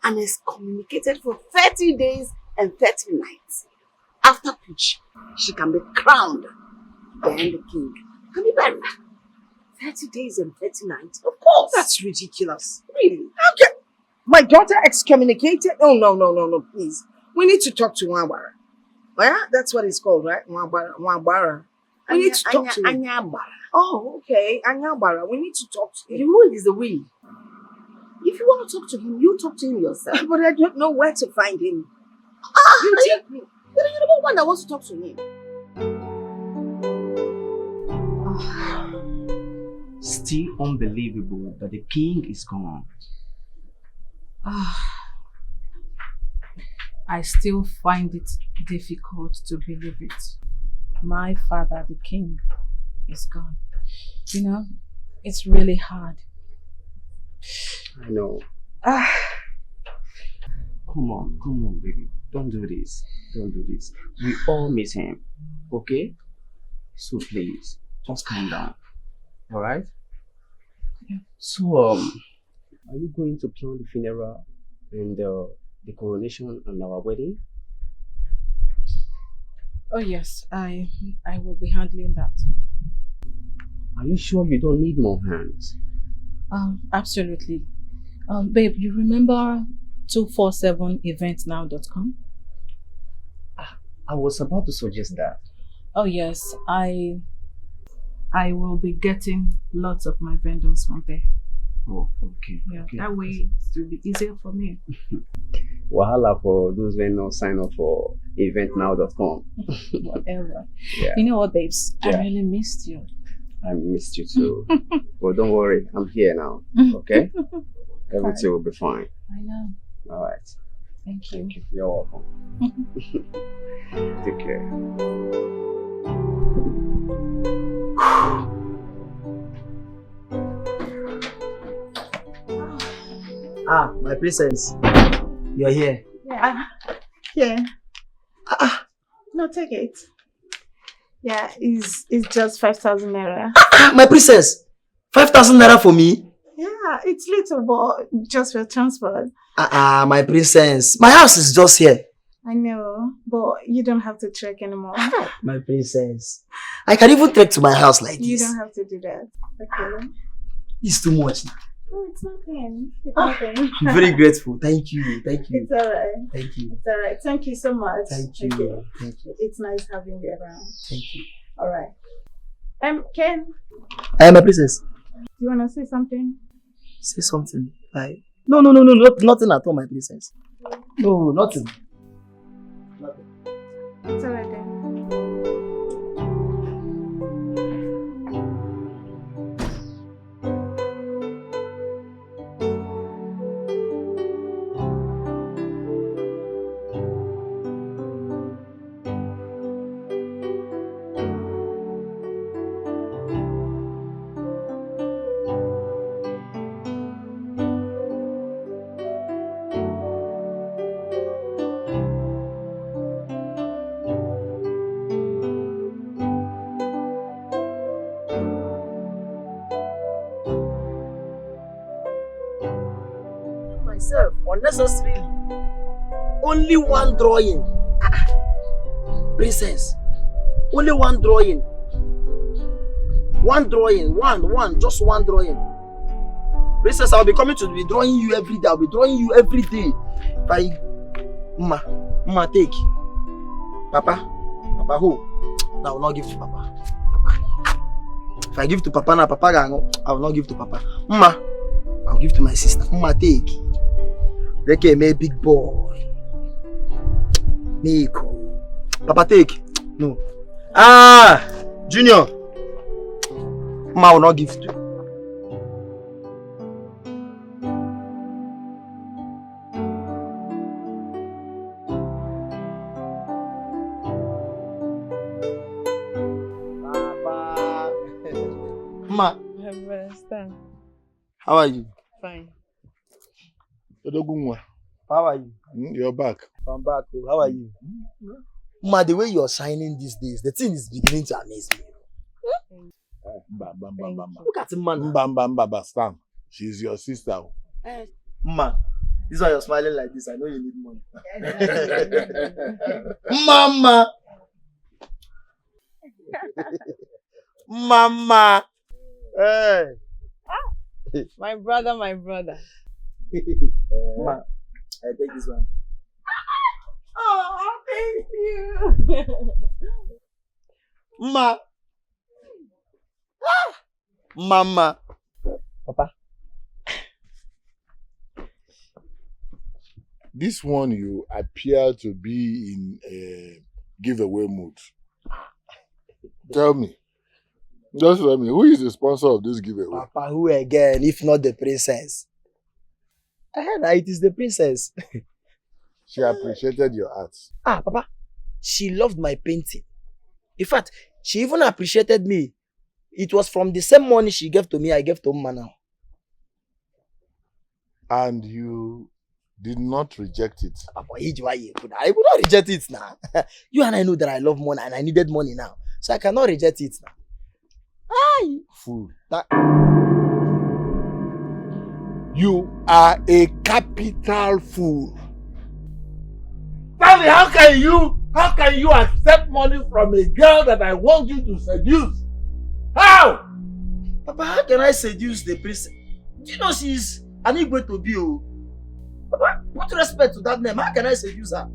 and excommunicated for 30 days and 30 nights. After which, she can be crowned. Then the king can be buried. 30 days and 30 nights? Of course. That's ridiculous. Really? Okay. My daughter excommunicated? Oh, no, please. We need to talk to Wabara. Yeah, that's what it's called, right? Wabara. We need to talk to him. Anyabara. Oh, okay. Anyabara. We need to talk to him. Who is the we? If you want to talk to him, you talk to him yourself. But I don't know where to find him. You take me. You're the number one that wants to talk to him. Still unbelievable that the king is gone. I still find it difficult to believe it. My father, the king, is gone. You know, it's really hard. I know. Come on, baby. Don't do this. Don't do this. We all miss him, okay? So please, just calm down. All right? Yeah. So, are you going to plan the funeral and the coronation and our wedding? Oh yes, I will be handling that. Are you sure you don't need more hands? Absolutely. Babe, you remember 247eventnow.com? I was about to suggest that. Oh yes, I will be getting lots of my vendors from there. Oh, okay. Yeah, okay. that way it will be easier for me. Wahala for those vendors sign up for eventnow.com. Whatever. Yeah. You know what, babes? Yeah. I really missed you. I missed you too. But don't worry, I'm here now. Okay? Everything will be fine. I know. All right. Thank you. You're welcome. Take care. My princess. You're here. Yeah. Yeah. No, take it. Yeah, it's just 5,000 naira. My princess. 5,000 naira for me? Yeah, it's little, but just for transport. My princess. My house is just here. I know, but you don't have to trek anymore. My princess. I can even trek to my house like this. You don't have to do that. Okay. It's too much now. Oh, it's nothing. It's nothing. I'm very grateful. Thank you. Thank you. It's alright. Thank you. It's alright. Thank you so much. Thank you. Okay. Thank you. It's nice having you around. Thank you. Alright. Ken, I am a princess. do you wanna say something? Say something. No, nothing at all, my princess. No, nothing. It's alright then. Myself, unnecessarily. Only one drawing. Princess. Only one drawing. One drawing. One. Just one drawing. Princess, I'll be coming to be drawing you every day. I'll be drawing you every day. Mama, take. Papa who? I will not give to Papa. If I give to Papa now, I will not give to Papa. Mama, I'll give to my sister. Mama, take. Reke me big boy. Miko. Papa, take. No. Junior. Mama, I will not give to. Ma. How are you? Fine. How are you? You're back. I'm back. How are you? Ma, the way you're shining these days, the thing is beginning to amaze me. Look at him, man. Stan. She's your sister. Ma, this is why you're smiling like this. I know you need money. Mama. Mama. Hey. My brother. Ma, I take this one. Oh, thank you. Ma. Mama. Papa. This one, you appear to be in a giveaway mood. Tell me. Just tell me, who is the sponsor of this giveaway? Papa, who again, if not the princess? I heard that it is the princess. She appreciated your art. Papa, she loved my painting. In fact, she even appreciated me. It was from the same money she gave to me, I gave to Mama now. And you did not reject it? I would not reject it now. You and I know that I love money and I needed money now. So I cannot reject it now. Fool. You are a capital fool. Tell me, how can you accept money from a girl that I want you to seduce? How? Papa, how can I seduce the princess? Do you know she's an Igwe to be? Papa, put respect to that name. How can I seduce her?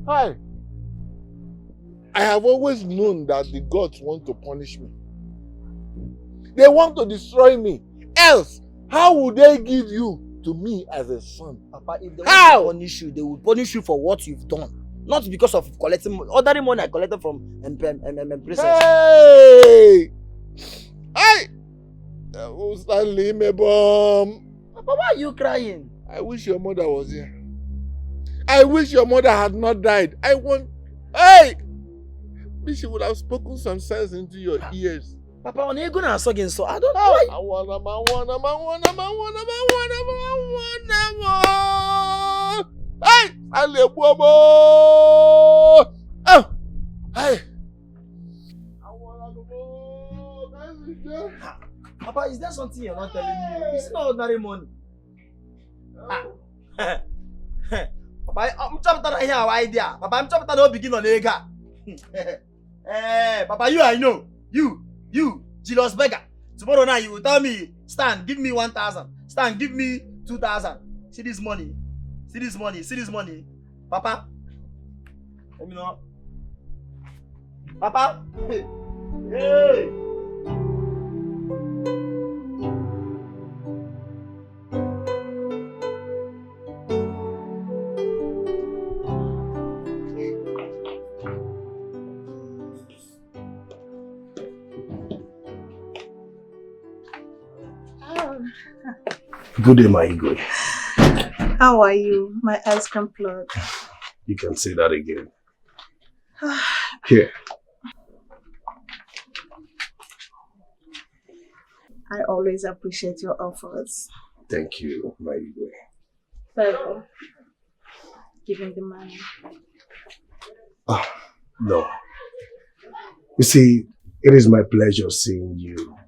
Hi. I have always known that the gods want to punish me. They want to destroy me. Else, how would they give you to me as a son? Papa, if they want to punish you, they will punish you for what you've done. Not because of collecting ordinary money I collected from princess. Hey! Hey! Stanley, me bomb. Papa, why are you crying? I wish your mother was here. I wish your mother had not died. Hey! She would have spoken some sense into your ears. Papa, on you gonna so I don't know. I wanna. Hey! Ale bobo! Oh! Hey! Papa, is there something you're not telling me? It's not ordinary money. Papa, I'm trying to hear our idea. Papa, I'm trying to begin on Ega. Papa, you I know. You, jealous beggar. Tomorrow night you will tell me, Stan, give me 1,000. Stan, give me 2,000. See this money. See this money. See this money. Papa. Let me know. Papa. Hey. Hey. Good day, my ego. How are you, my ice cream plug? You can say that again. Here. I always appreciate your offers. Thank you, my ego. Therefore, give me the money. Oh, no. You see, it is my pleasure seeing you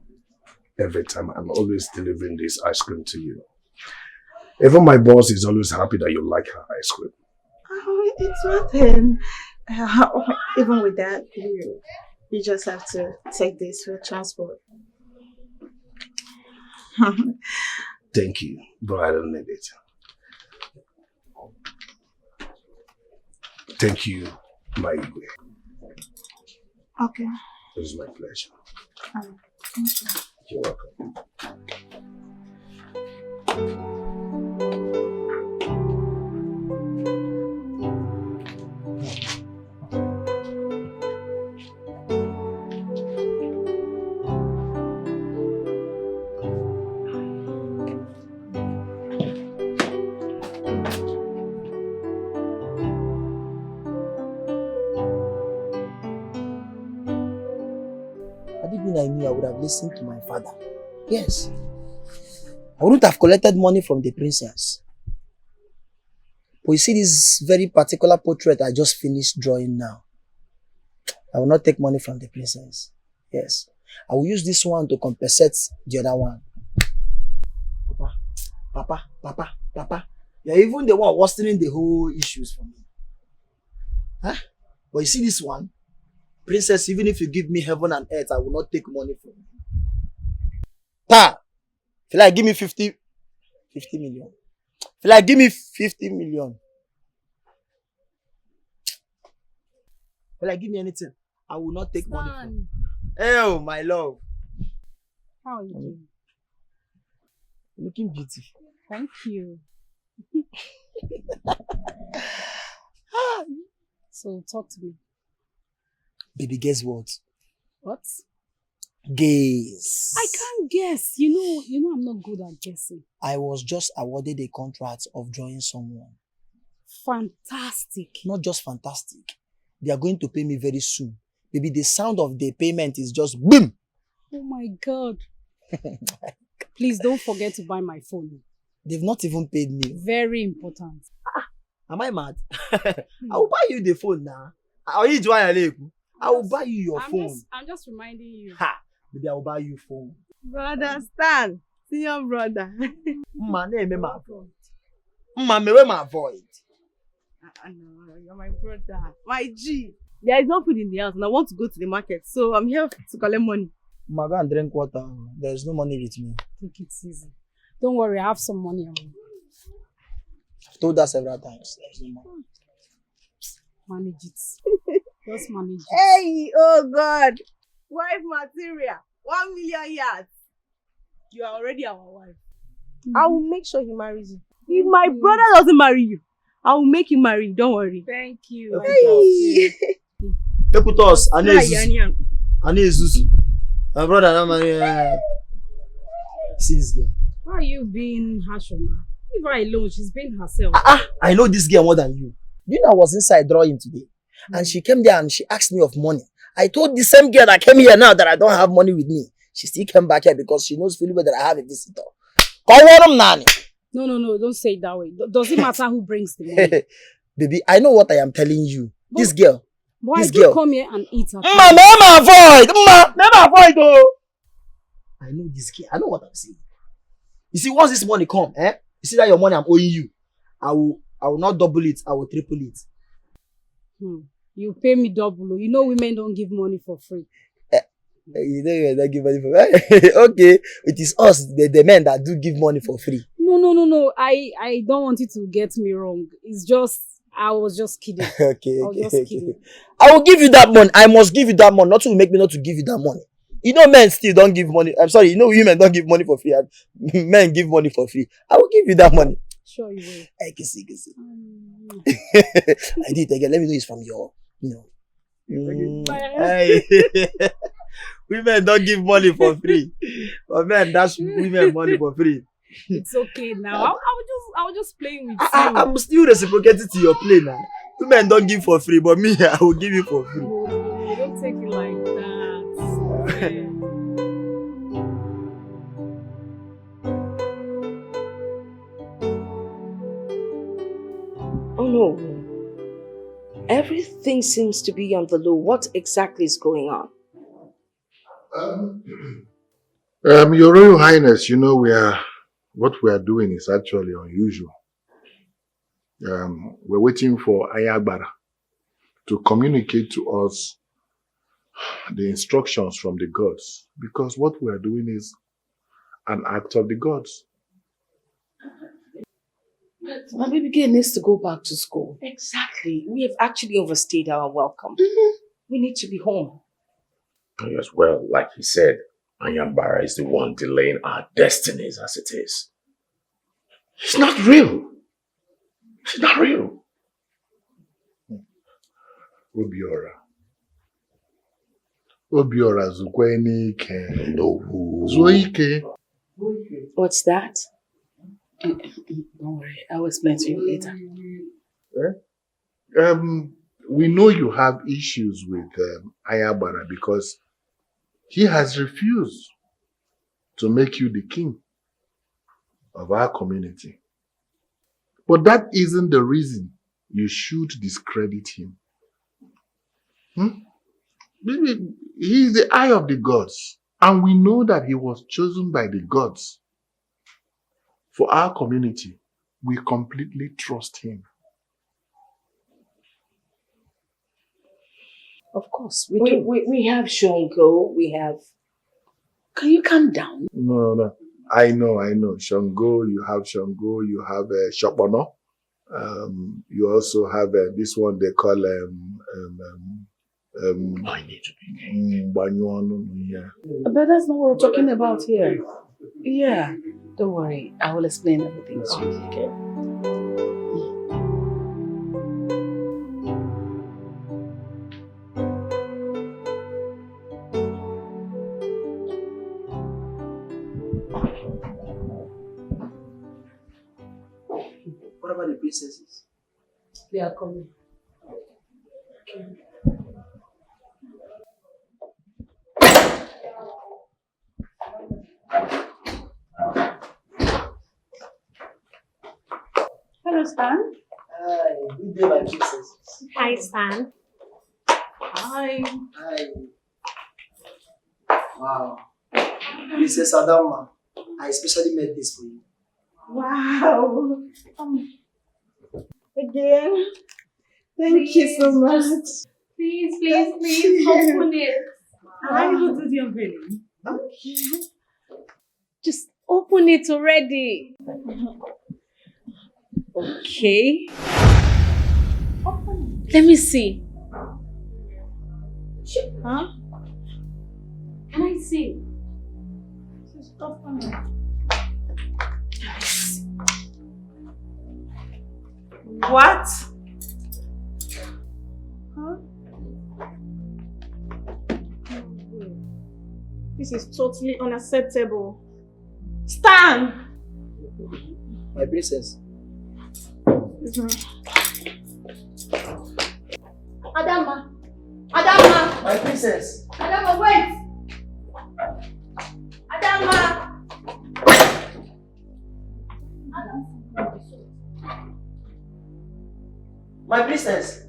every time. I'm always delivering this ice cream to you. Even my boss is always happy that you like her ice cream. Oh, it's nothing. Even with that, you just have to take this for transport. Thank you, but I don't need it. Thank you, my ego. Okay. It is my pleasure. Thank you. You're welcome. I knew I would have listened to my father. Yes. I wouldn't have collected money from the princess. But you see this very particular portrait I just finished drawing now. I will not take money from the princess. Yes. I will use this one to compensate the other one. Papa. You're even the one worsening the whole issues for me. Huh? But you see this one? Princess, even if you give me heaven and earth, I will not take money from you. Pa! Feel like give me 50 million. Feel like give me 50 million. Feel like give me anything. I will not take money from you. Oh, my love. How are you doing? Looking beautiful. Thank you. So talk to me. Baby, guess what? What? Guess. I can't guess. You know I'm not good at guessing. I was just awarded a contract of drawing someone. Fantastic. Not just fantastic. They are going to pay me very soon. Baby, the sound of the payment is just boom. Oh my God. Please don't forget to buy my phone. They've not even paid me. Very important. Am I mad? I will buy you the phone now. I will buy you your phone. I'm just reminding you. Ha! Baby, I will buy you phone. Brother Stan, senior brother. Name my void. Where my void? No, you're my brother. My G. There is no food in the house and I want to go to the market. So I'm here to collect money. Go and drink water. There is no money with me. Take it easy. Don't worry, I have some money on me. I've told that several times. There is no money. Manage it. Just manage it. Hey, oh God. Wife material. 1 million yards. You are already our wife. I will make sure he marries you. If my brother doesn't marry you, I will make him marry you. Don't worry. Thank you. Hey. Eputos, Ane Zuzu. My brother, not marry. See this girl. Why are you being harsh on her? Leave her alone. She's being herself. I know this girl more than you. You know I was inside drawing today. And she came there and she asked me of money. I told the same girl that came here now that I don't have money with me. She still came back here because she knows fully well that I have a visitor. No, don't say it that way. Does it matter who brings the money? Baby, I know what I am telling you. But, this girl. Why do you come here and eat her? Avoid, oh. I know this girl. I know what I'm saying. You see, once this money come, you see that your money I'm owing you. I will not double it, I will triple it. You pay me double. You know women don't give money for free. You know you don't give money for okay, it is us, the men that do give money for free. No. I don't want you to get me wrong. It's just, I was just kidding. Okay. I was just kidding. I will give you that money. I must give you that money. Nothing will make me not to give you that money. You know, men still don't give money. I'm sorry, you know, women don't give money for free. And men give money for free. I will give you that money. Sure you will. I can see. I did it again. Let me know it's from your, Hey. Women don't give money for free. But men, that's women money for free. It's okay now. I was just playing with you. I'm still reciprocating to your play now. Women don't give for free, but me, I will give you for free. No, don't take it like that. Oh no. Everything seems to be on the low. What exactly is going on? Your Royal Highness, you know what we are doing is actually unusual. We're waiting for Ayagbara to communicate to us the instructions from the gods, because what we are doing is an act of the gods. But my baby girl needs to go back to school. Exactly. We have actually overstayed our welcome. We need to be home. Yes, well, like he said, Ayambara is the one delaying our destinies as it is. It's not real. It's not real. Obiora Zukwenike. No. Zoike. What's that? Don't worry, I'll explain to you later. We know you have issues with Ayabara because he has refused to make you the king of our community. But that isn't the reason you should discredit him. He is the eye of the gods, and we know that he was chosen by the gods for our community. We completely trust him. Of course, we have Shongo, we have... Can you calm down? No. I know. Shango, you have Shopono. You also have this one they call I need to be king. But that's not what we're talking about here. Yeah, don't worry. I will explain everything to you, okay? What about the princesses? They are coming. Okay. Hello, Stan. Hi, good day, my princesses. Hi, Stan. Hi. Hi. Wow. Princess Adama, I especially made this for you. Wow. Again. Thank you so much. Please, open it. I will do the unveiling. Okay. Just open it already. Okay. Let me see. Huh? Can I see? Just open it. What? Huh? This is totally unacceptable. Stan! My princess. Adama! My princess. Adama, wait! Adama! My princess.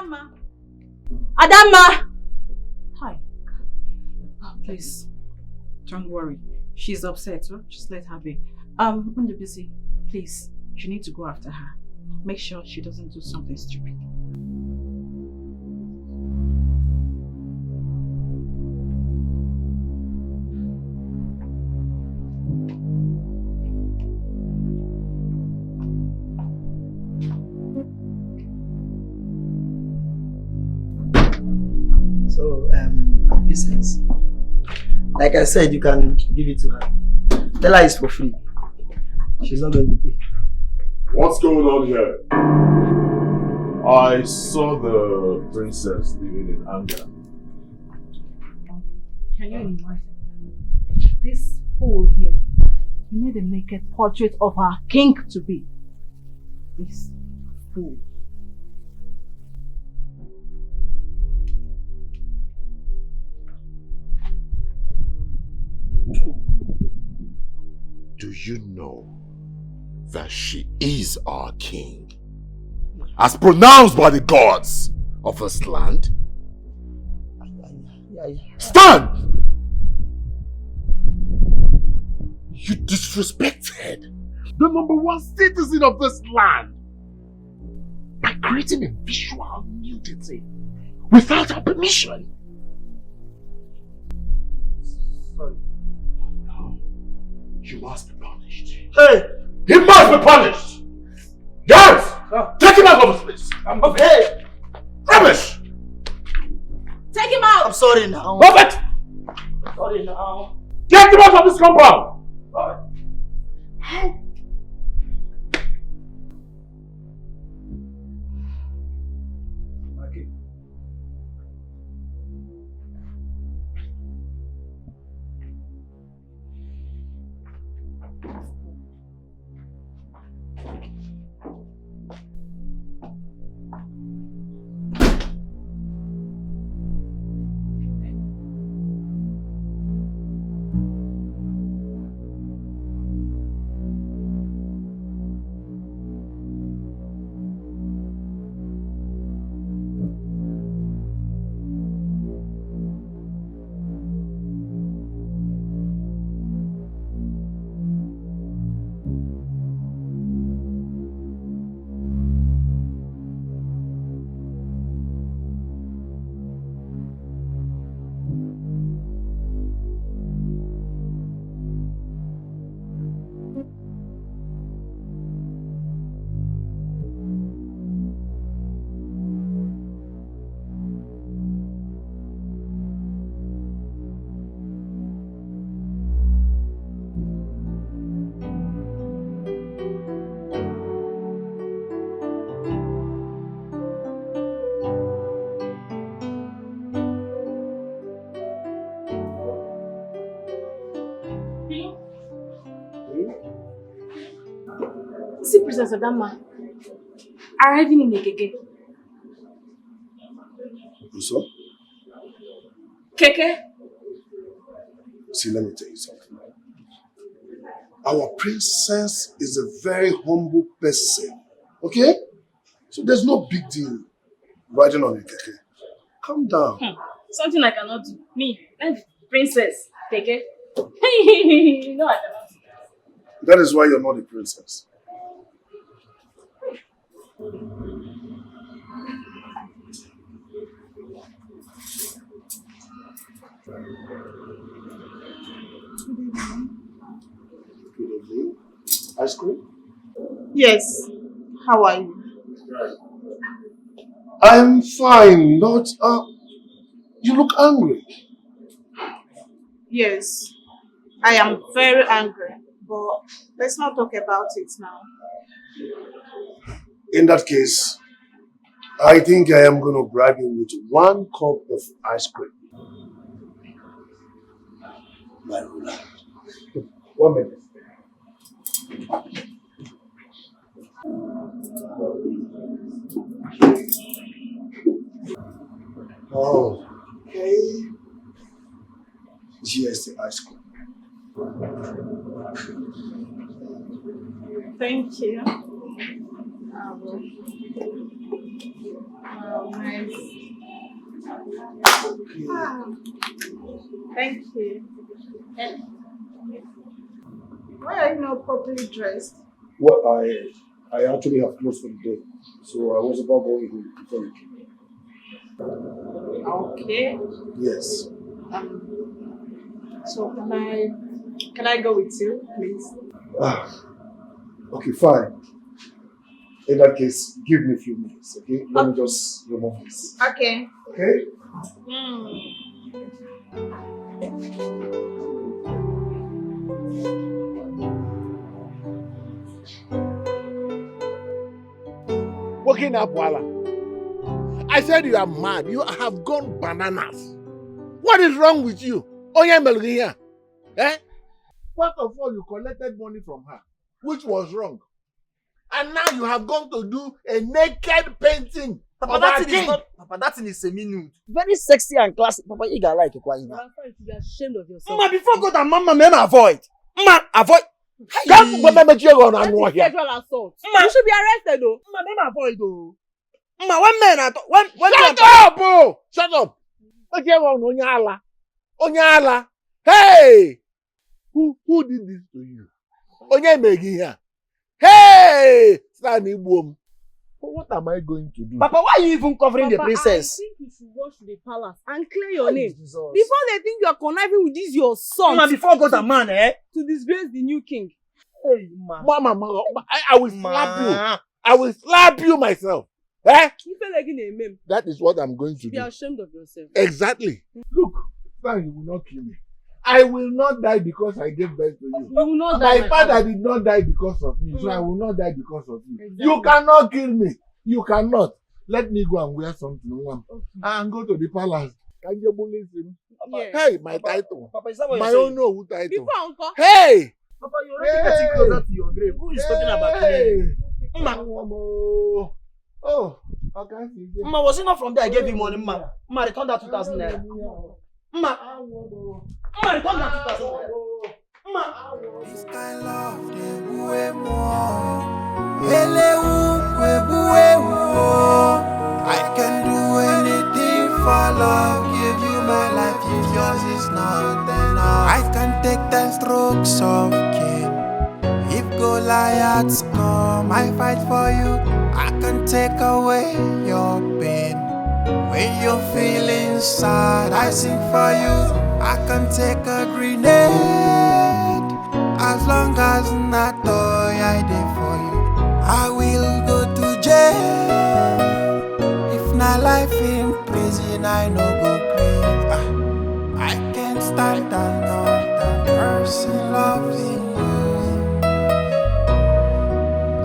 Adama! Adama! Hi. Oh, please, don't worry. She's upset. Well, just let her be. Ndubisi, please, you need to go after her. Make sure she doesn't do something stupid. So, business. Like I said, you can give it to her. Tell her it's for free. She's not going to pay. What's going on here? I saw the princess living in anger. Can you imagine? This fool here, he made a naked portrait of our king to be. This fool. Do you know that she is our king, as pronounced by the gods of this land? Stand! You disrespected the #1 citizen of this land by creating a visual nudity without our permission. Sorry. You must be punished. Hey! He must be punished! Yes! Take him out of this place! Hey! Rubbish! Take him out! I'm sorry now. Move it! Sorry now. Get him out of this compound! How? Okay. See Princess Adama arriving in Keke. So? Keke? See, let me tell you something. Our princess is a very humble person. Okay? So there's no big deal riding on a keke. Calm down. Something I cannot do. Me, I'm princess. Keke. No, I cannot do that. That is why you're not a princess. Good evening. Ice cream? Yes. How are you? I'm fine, not you look angry. Yes. I am very angry, but let's not talk about it now. In that case, I think I am going to bribe you with 1 cup of ice cream. My ruler. 1 minute. Oh, okay. Here's the ice cream. Thank you. Wow, nice. Ah, thank you. And why are you not properly dressed? Well, I actually have closed for the day, so I was about going home before you came. Okay. Yes. So can I go with you, please? Okay, fine. In that case, give me a few minutes, okay? Let me just remove this. Okay. Okay? Walking up, Wala. I said you are mad. You have gone bananas. What is wrong with you? Oya Melgia. Eh? First of all, you collected money from her, which was wrong. And now you have gone to do a naked painting. Papa, that thing is not. Papa, that thing is semi-nude. Very sexy and classic. Papa, you gotta like it, why? You should be ashamed of yourself. Ma, before God and Mama, men avoid. Ma, avoid. Come, Mama, you are on one here. Sexual assault. You should be arrested, though. Ma, men avoid, though. Ma, one man at one. Shut up, oh! Shut up. What you on Onyala? Onyala. Hey! Who did this to you? Onye Megia. Hey! Stanley Boom. What am I going to do? Papa, why are you even covering the princess? I think you should rush to the palace and clear your name. Jesus. Before they think you are conniving with this your son. Ma, before God and man, eh? To disgrace the new king. Hey, ma. Mama, I will slap you. I will slap you myself. Eh? That is what I'm going to do. Be ashamed of yourself. Exactly. Look, Stan, you will not kill me. I will not die because I gave birth to you. You will not die. My father did not die because of me, so I will not die because of you. Exactly. You cannot kill me. You cannot. Let me go and wear something and go to the palace. Can you believe him? Yes. Hey, my title. Papa, is that what my you're own no title. Before, uncle. Hey! Papa, you're already getting closer to your grave. Who is talking about killing? Oh, okay. Ma, was it not from there I gave you money, ma? Ma, return that 2,000 naira. Ma, return that 2,000 naira. Ma, this kind of love, they woo more. I can do anything for love. Give you my life if yours is not enough. I can take 10 strokes of cane. If Goliaths come, I fight for you. I can take away your pain. When you're feeling sad, I sing for you. I can take a grenade. As long as not I did for you. I will go to jail. If not life in prison, I no go clean. I can't stand another person loving you.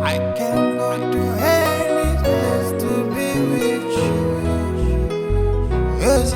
I can go to any place to be with you. Yes,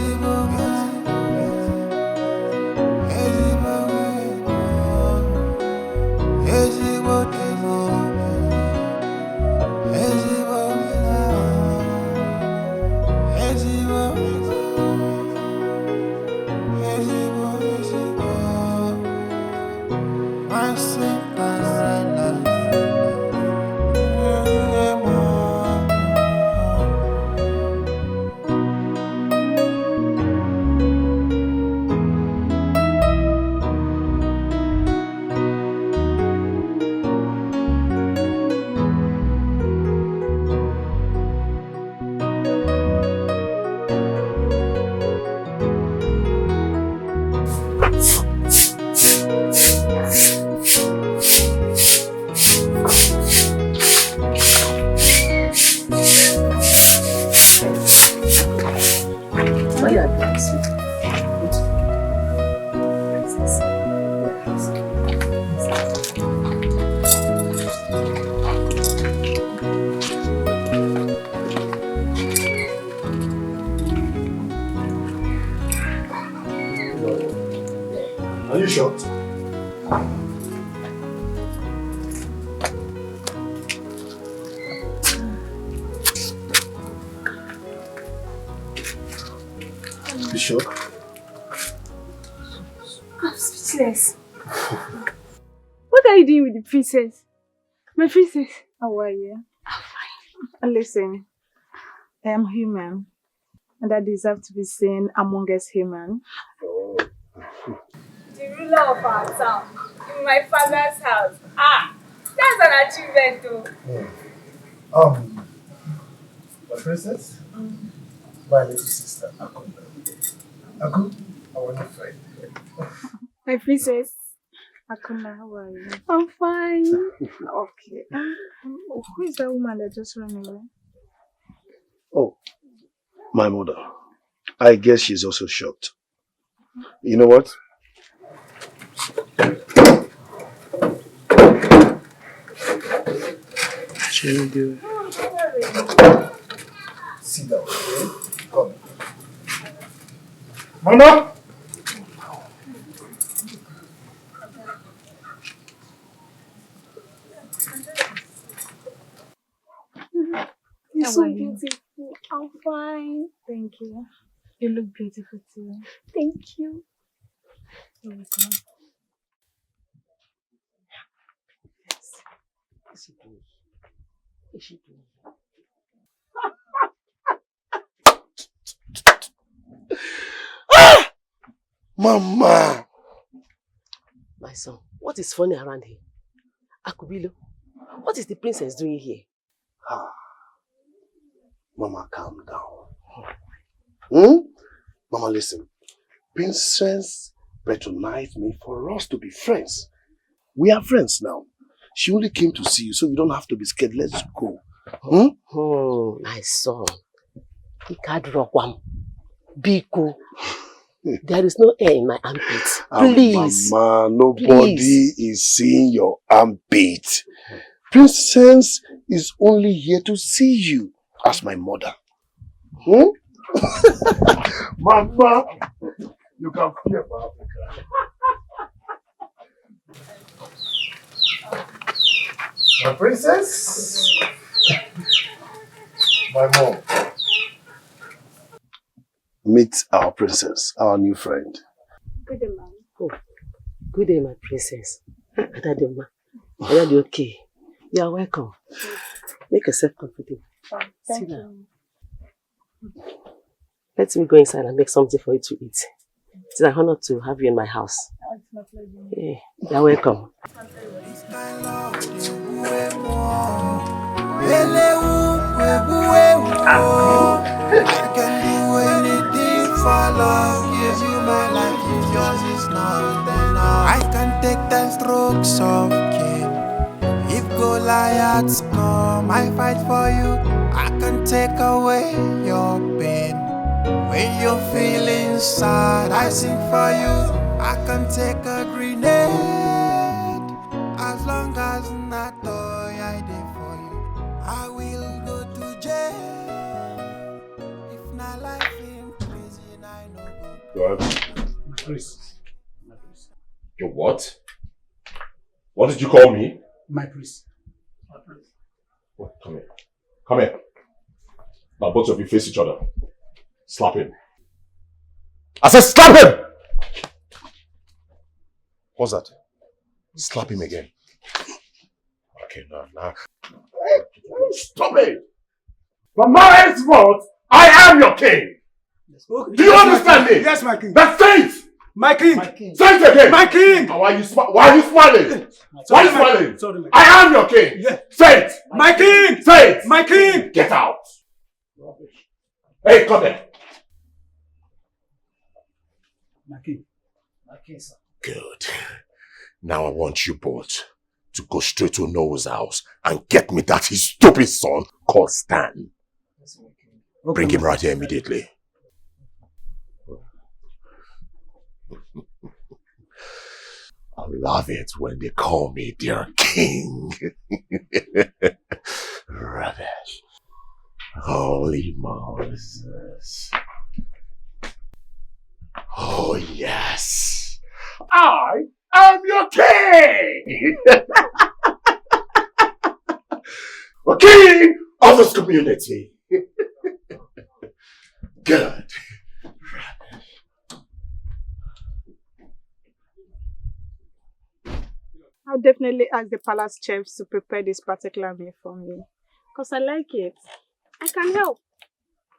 Are you sure? You sure? I'm speechless. What are you doing with the princess? My princess. How are you? I'm fine. Listen, I am human, and I deserve to be seen among us human. The ruler of our town, in my father's house. Ah, that's an achievement too. My princess, my little sister, Aku. Aku, I want a friend. My princess. Akuna, how are you? I'm fine. Okay. Who is that woman that just ran away? Oh, my mother. I guess she's also shocked. You know what? She'll do it. Sit down, okay? Come. Mama! You're How so are you? beautiful. I'm fine. Thank you. You look beautiful too. Thank you. You're welcome. Mama! My son, what is funny around here? Akubilo, what is the princess doing here? Mama, calm down. Mama, listen. Princess patronized me for us to be friends. We are friends now. She only came to see you, so you don't have to be scared. Let's go. My son. Biko. There is no air in my armpit. Please. Mama, nobody is seeing your armpit. Princess is only here to see you as my mother. Mama, you can fear for Africa. My princess, my mom. Meet our princess, our new friend. Good day, ma'am. Oh, good day, my princess. Adadema. Are you okay? You are welcome. Make yourself comfortable. Thank Sit down. you. Let me go inside and make something for you to eat. It's an honor to have you in my house. It's my pleasure. Yeah, you are welcome. I can do anything for love. Give you my life if yours is not enough. I can take 10 strokes of cane. If Goliaths come, I fight for you. I can take away your pain. When you're feeling sad, I sing for you. I can take a grenade. As long as not I did for you, I will go to jail. If not life in prison, I know go. Please. Your what? What did you call me? My priest. Oh, come here. Come here. Now both of you face each other. Slap him. I said slap him! What's that? Slap him again. Okay, now. Stop it! From my henceforth, I am your king! Okay. Do you understand me? Yes, my king. That's it! My king! My king! Say it again! My king! Why are you smiling? Why are you smiling? Sorry, my king. I am your king! Yeah. Say it! My king! Say it! My king! Get out! Rubbish. Hey, come here! My king. My king, sir. Good. Now I want you both to go straight to Noah's house and get me that his stupid son called Stan. Bring him right here immediately. I love it when they call me their king. Rubbish. Holy Moses. Oh yes. I am your king! The king of this community. Good. I'll definitely ask the palace chefs to prepare this particular meal for me. Because I like it. I can help.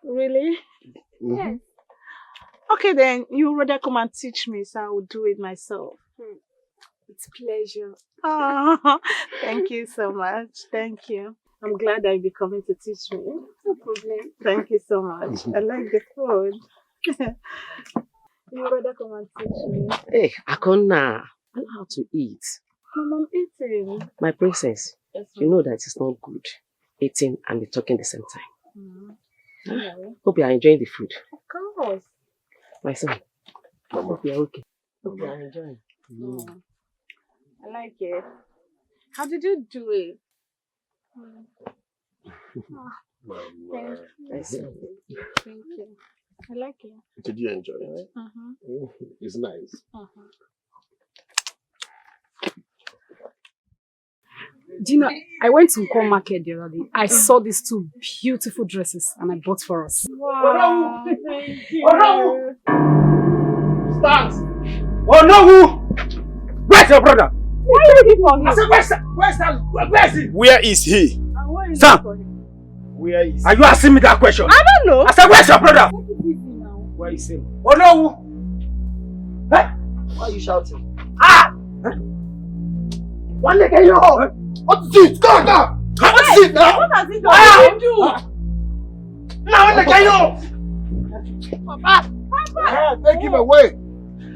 Really? Mhm. Okay then, you rather come and teach me so I will do it myself. It's pleasure. Oh, thank you so much. Thank you. I'm glad that you'll be coming to teach me. No problem. Thank you so much. I like the food. You rather come and teach me. Hey, Akonna, learn how to eat. Mom, I'm eating. My princess, Yes, you know that it's not good eating and be talking the same time. Mm. Huh? Yeah. Hope you are enjoying the food. Of course. My son, hope you are okay. Hope you are enjoying. Oh, I like it. How did you do it? Oh, thank you. Thank you. I like it. Did you enjoy it? It's nice. Do you know, I went to Nkwo Market the other day. I saw these two beautiful dresses and I bought for us. Wow. Thank you. Start! Oh no! Where's your brother? Why are you looking for him? I said, where is he? Where is he? Where is Sam! he for him? Where is Are you asking me that question? I don't know. I said, where's your brother? Where is him? Oh no! Hey! Why are you shouting? Ah! One leg in your home! What is it? Go! What is it now? What has he done? What did you do? Now one leg in your home! Papa! Take him away!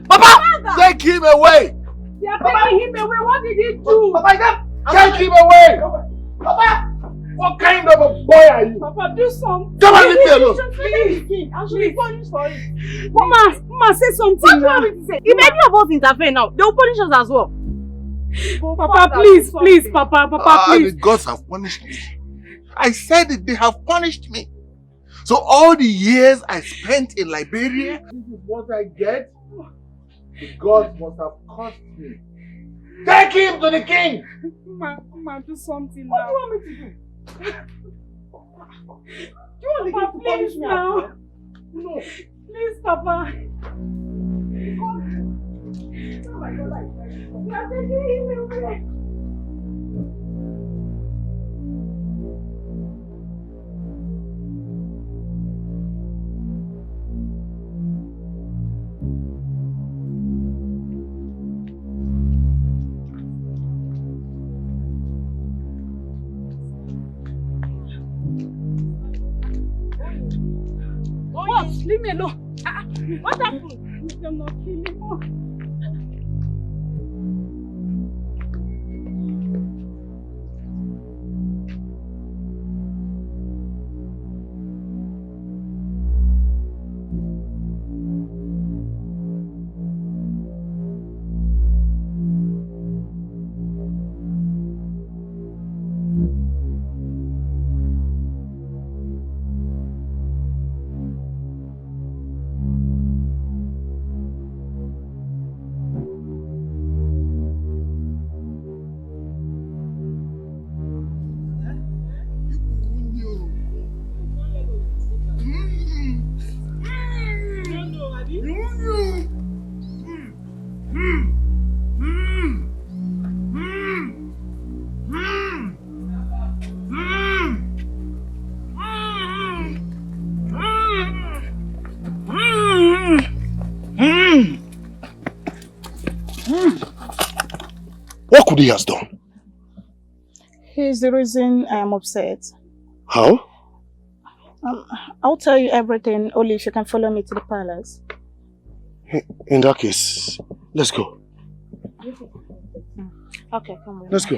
Papa! Take him away! They are taking him away. What did he do? Papa, Take him away! Papa! What kind of a boy are you? Papa, do something. Come on, leave me alone. Please. I should be punished for it. Mama, say something. What do you want me to say? If any of us interfere now, they will punish us as well. Papa, please, Papa, The please. gods have punished me. I said it, they have punished me. So all the years I spent in Liberia, this is what I get? The gods must have cost me. Take him to the king! Mama, do something What now. do you want me to do? Do you want the king to punish me now? No. Please, Papa. Oh my God, they are taking him away. What? Leave me alone. What happened? You cannot kill him. What could he have done? Here's the reason I'm upset. How? I'll tell you everything only if you can follow me to the palace. In that case, let's go. Okay, come on. Let's go.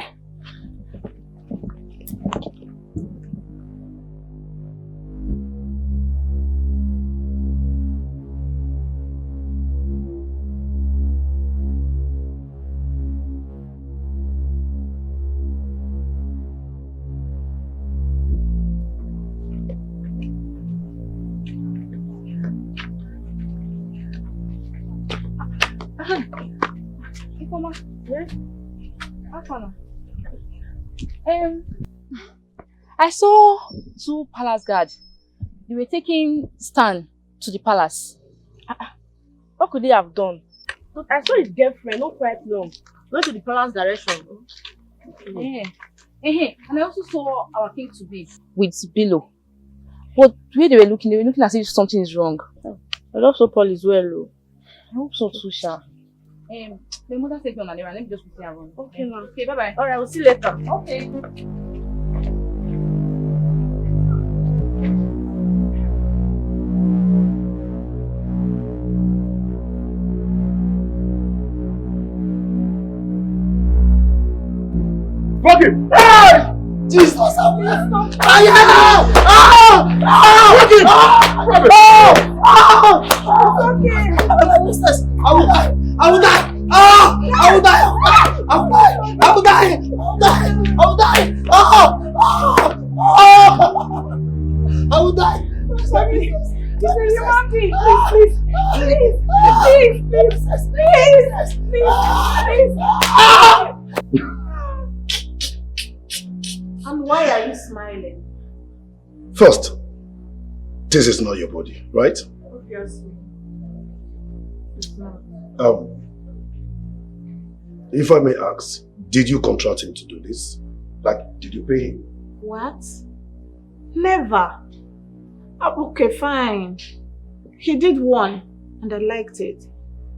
Yes? I saw two palace guards. They were taking stand to the palace. What could they have done? I saw his girlfriend not quite long. Go to the palace direction. And I also saw our king to be with Bilo. But the way they were looking as if something is wrong. I love so Paul is well, though. I hope so too, Sha. My mother take me on an errand. Let me just quickly run. Okay, ma'am. Okay, bye-bye. Alright, we'll see you later. Okay. Fuck him! Hey! Jesus, I'm here! I will die! I will die! I will die! And why are you smiling? First, this is not your body, right? Obviously. It's not. If I may ask, did you contract him to do this? Like, did you pay him? What? Never. Okay, fine. He did one and I liked it.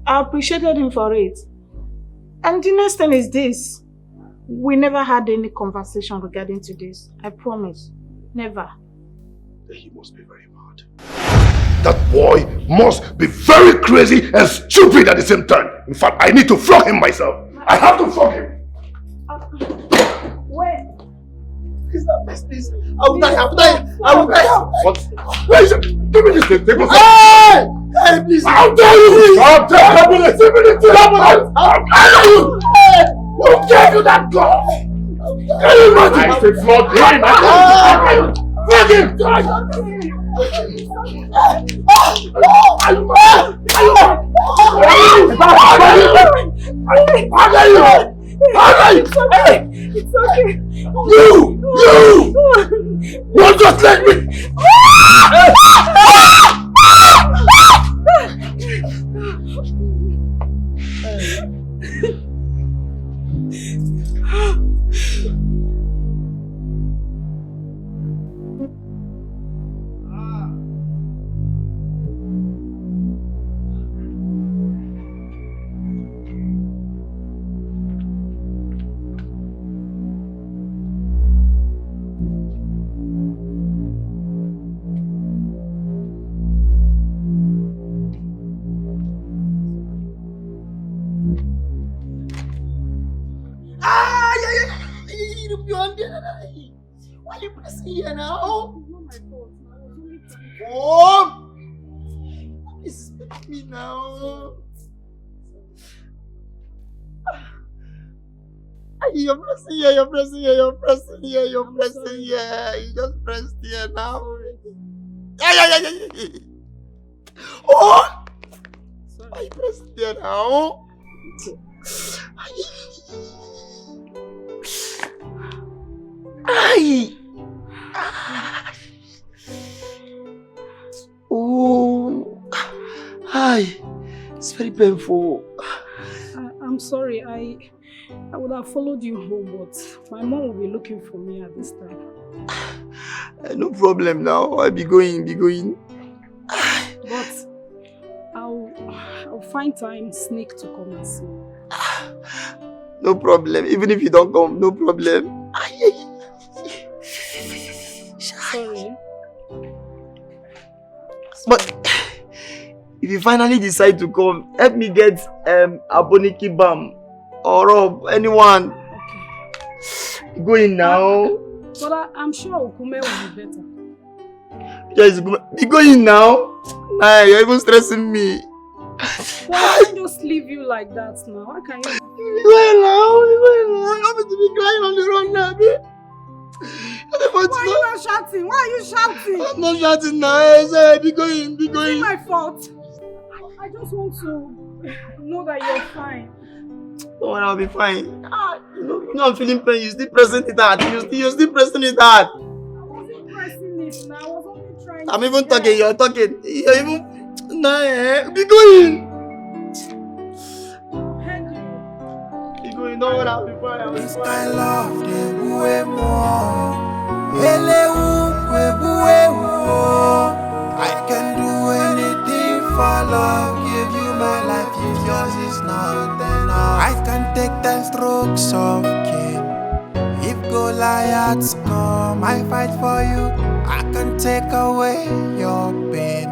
I appreciated him for it. And the next thing is this. We never had any conversation regarding to this. I promise. Never. He must be very mad. That boy must be very crazy and stupid at the same time. In fact, I need to flog him myself. I have to flog him. Wait. Please, please. I will die. What? Where is it? Give me this thing. Take it. Hey, please. How dare you! How dare you! How dare you! Who gave you that gun? Can you imagine? I said flog him. Flog him! It's okay. You! Don't just let me! Why are you pressing here now? It's not my fault. Oh! It's me now. You're pressing here. You just pressed here now. Yeah. Oh! Why are you pressing here now? Ay! Oh! Ay! It's very painful. I'm sorry. I would have followed you home, but my mom will be looking for me at this time. No problem now. I'll be going. But I'll find time, sneak to come and see you. No problem. Even if you don't come, no problem. Sorry. But if you finally decide to come, help me get Aboniki Bam or Rob, anyone. Okay. Go in now. But I'm sure Okume will be better. Just be going now. Nah, you're even stressing me. Well, I can't just leave you like that now. How can you? Be now. You want me to be crying on the road now, babe? Why are you not shouting? Why are you shouting? I'm not shouting now. I said, be going. It's my fault. I just want to know that you're fine. Don't worry, I'll be fine. You know I'm feeling pain. You still pressing it hard. You still pressing it hard. I wasn't pressing it now. I was only trying I'm even talking. You're talking. You're even... Nah, be going. Be going. Don't worry, I'll be fine. I'll be fine. I love the way more. Ele u, we I can do anything for love. Give you my life if yours is not enough. I can take 10 strokes of cane. If Goliaths come, I fight for you. I can take away your pain.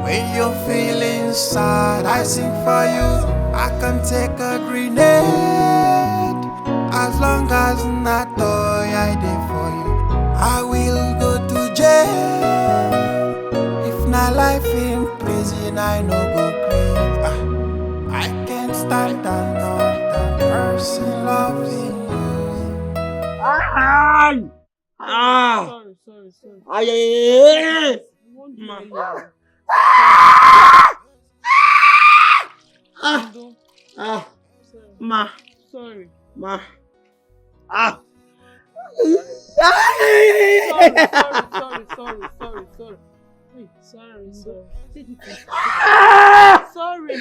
When you're feeling sad, I sing for you. I can take a grenade. As long as not I did for you, I will go to jail. If not life in prison, I no go grave. I can't stand another person loving you. Ma. Sorry. Ma. Sorry.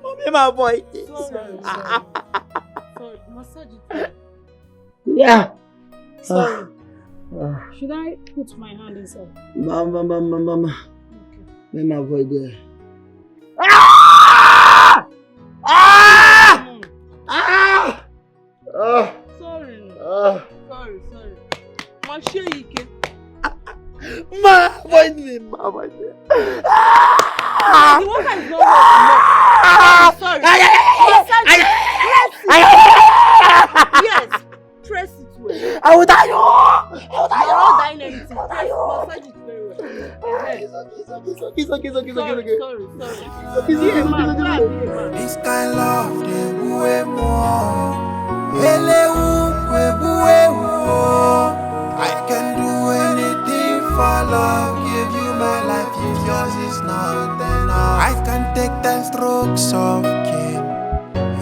Mommy, my boy. Sorry. Massage it. Yeah. Sorry. Should I put my hand inside? Mama. Let my boy there. Sorry. Ma, avoid me, ma. The water is not hot. Sorry. Yes. Press it well. I will die. You're not dying anything. Massage it very well. It's okay. Sorry. This kind love, they woo more. I can do anything for love. Give you my life if yours is not enough. I can take 10 strokes of cane.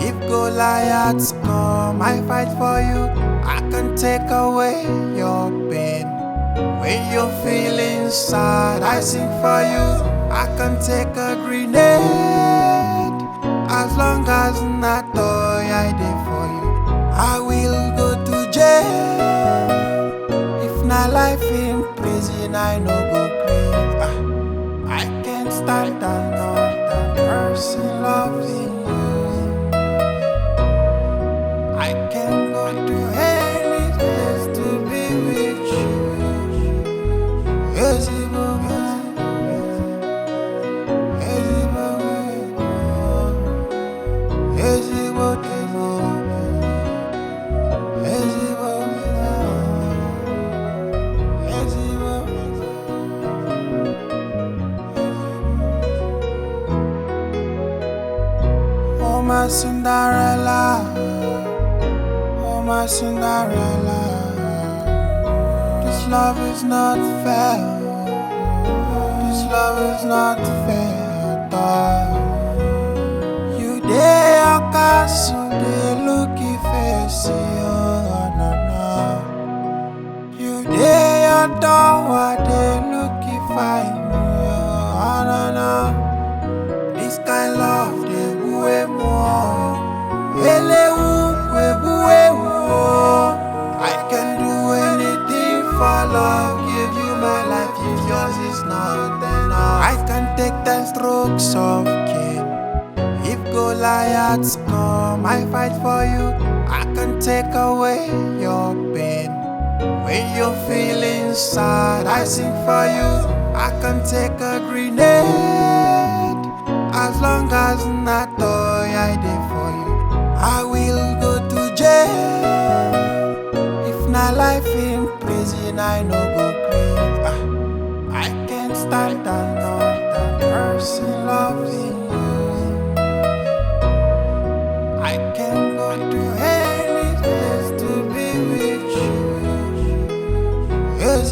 If Goliaths come, I fight for you. I can take away your pain. When you're feeling sad, I sing for you. I can take a grenade. As long as not I did for you, I will go to jail. If not life in prison, I no go grave. I can't stand another person loving you. I can go to any place to be with you. Yes, oh my Cinderella, this love is not fair. This love is not fair at all. You dey your castle, dey looky face, no. You dey your door, dey looky fine, no. This kind love, dey way more. I can do anything for love. Give you my life if yours is not enough. I can take 10 strokes of cane. If Goliaths come, I fight for you. I can take away your pain. When you're feeling sad, I sing for you. I can take a grenade. As long as not I did for you, I will go to jail. If not life in prison, I no go grave. I can't stand another person loving you. I can go to any place to be with you. Yes,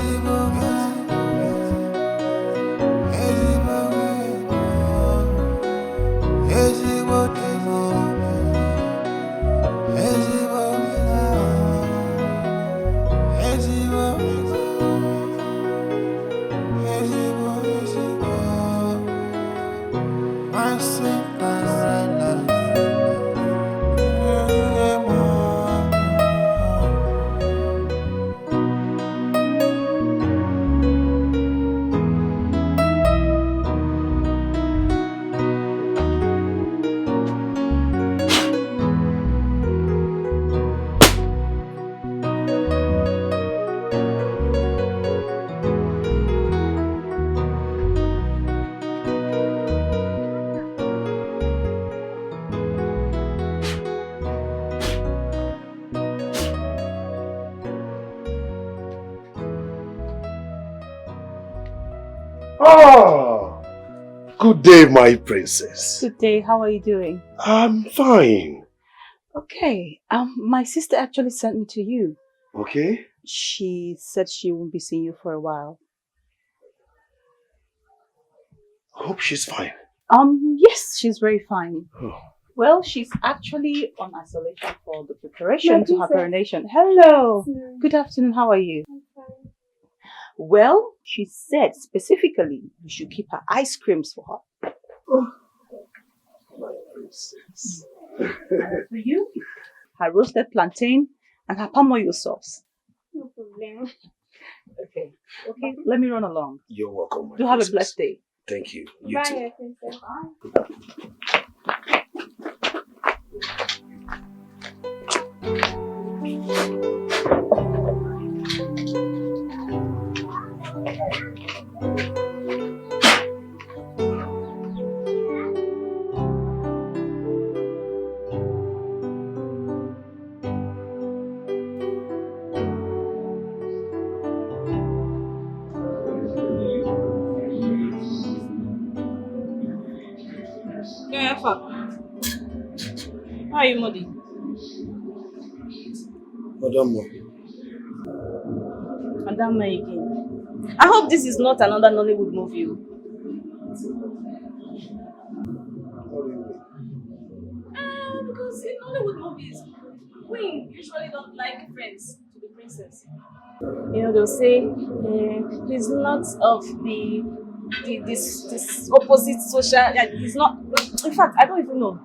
my Cinderella. Good day, my princess. Good day. How are you doing? I'm fine. Okay. My sister actually sent me to you. Okay. She said she won't be seeing you for a while. I hope she's fine. Yes, she's very fine. Oh. Well, she's actually on isolation for the preparation to her coronation. Hello. Good afternoon. How are you? I'm fine. Well, she said specifically you should keep her ice creams for her. Oh. My princess. For you, her roasted plantain and her palm oil sauce. No problem. Okay. Okay, let me run along. You're welcome, my Do have princess. a blessed day. Thank you. You Bye, too. princess. Yeah, fuck. How are you, Modi? Madam, Madam again. I hope this is not another Nollywood movie. Because in Nollywood movies, queen usually don't like friends to the princess. You know, they'll say he's not of this opposite social. Like, he's not. In fact, I don't even know.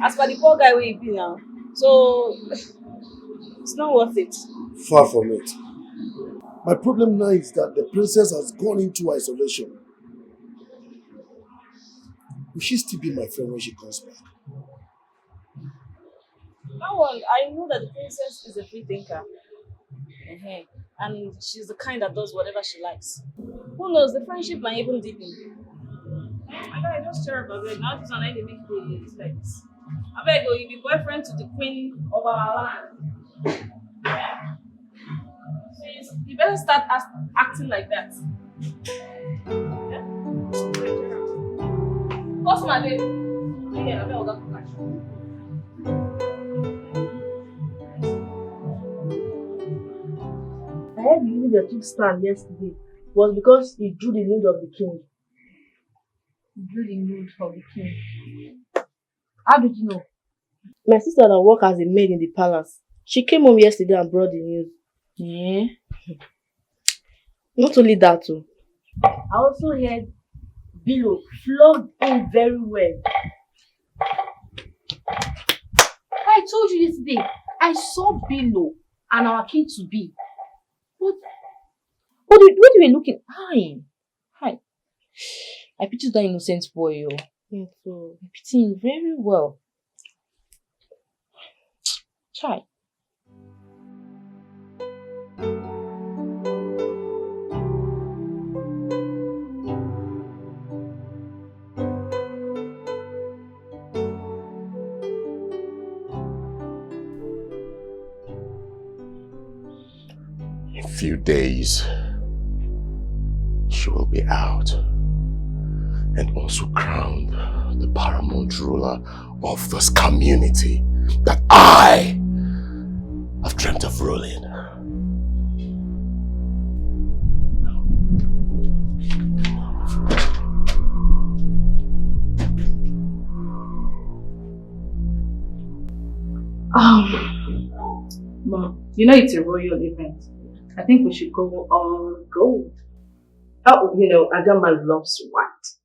As for the poor guy where he be now, so it's not worth it. far from it. My problem now is that the princess has gone into isolation. Will she still be my friend when she comes back? That one, I know that the princess is a free thinker. And she's the kind that does whatever she likes. Who knows, the friendship might even deepen. I just share about it. Now this one I make it like this. I beg you, be boyfriend to the queen of our land. Yeah. So you better start acting like that. Yeah? What's my baby? Yeah, I better go catch. I heard you using the took stand yesterday was because he drew the nude of the king. He drew the nude of the king. How did you know? My sister that works as a maid in the palace. She came home yesterday and brought the news. Yeah. Not only that too. I also heard Bilo flogged him very well. I told you yesterday, I saw Bilo and our king to be. What you were looking? Hi. I pity that innocent boy, yo. Yeah, so I pity him very well. Try. In a few days, she will be out and also crowned the paramount ruler of this community that I have dreamt of ruling. Mom, you know it's a royal event. I think we should go all gold. Oh, you know, Adama loves white.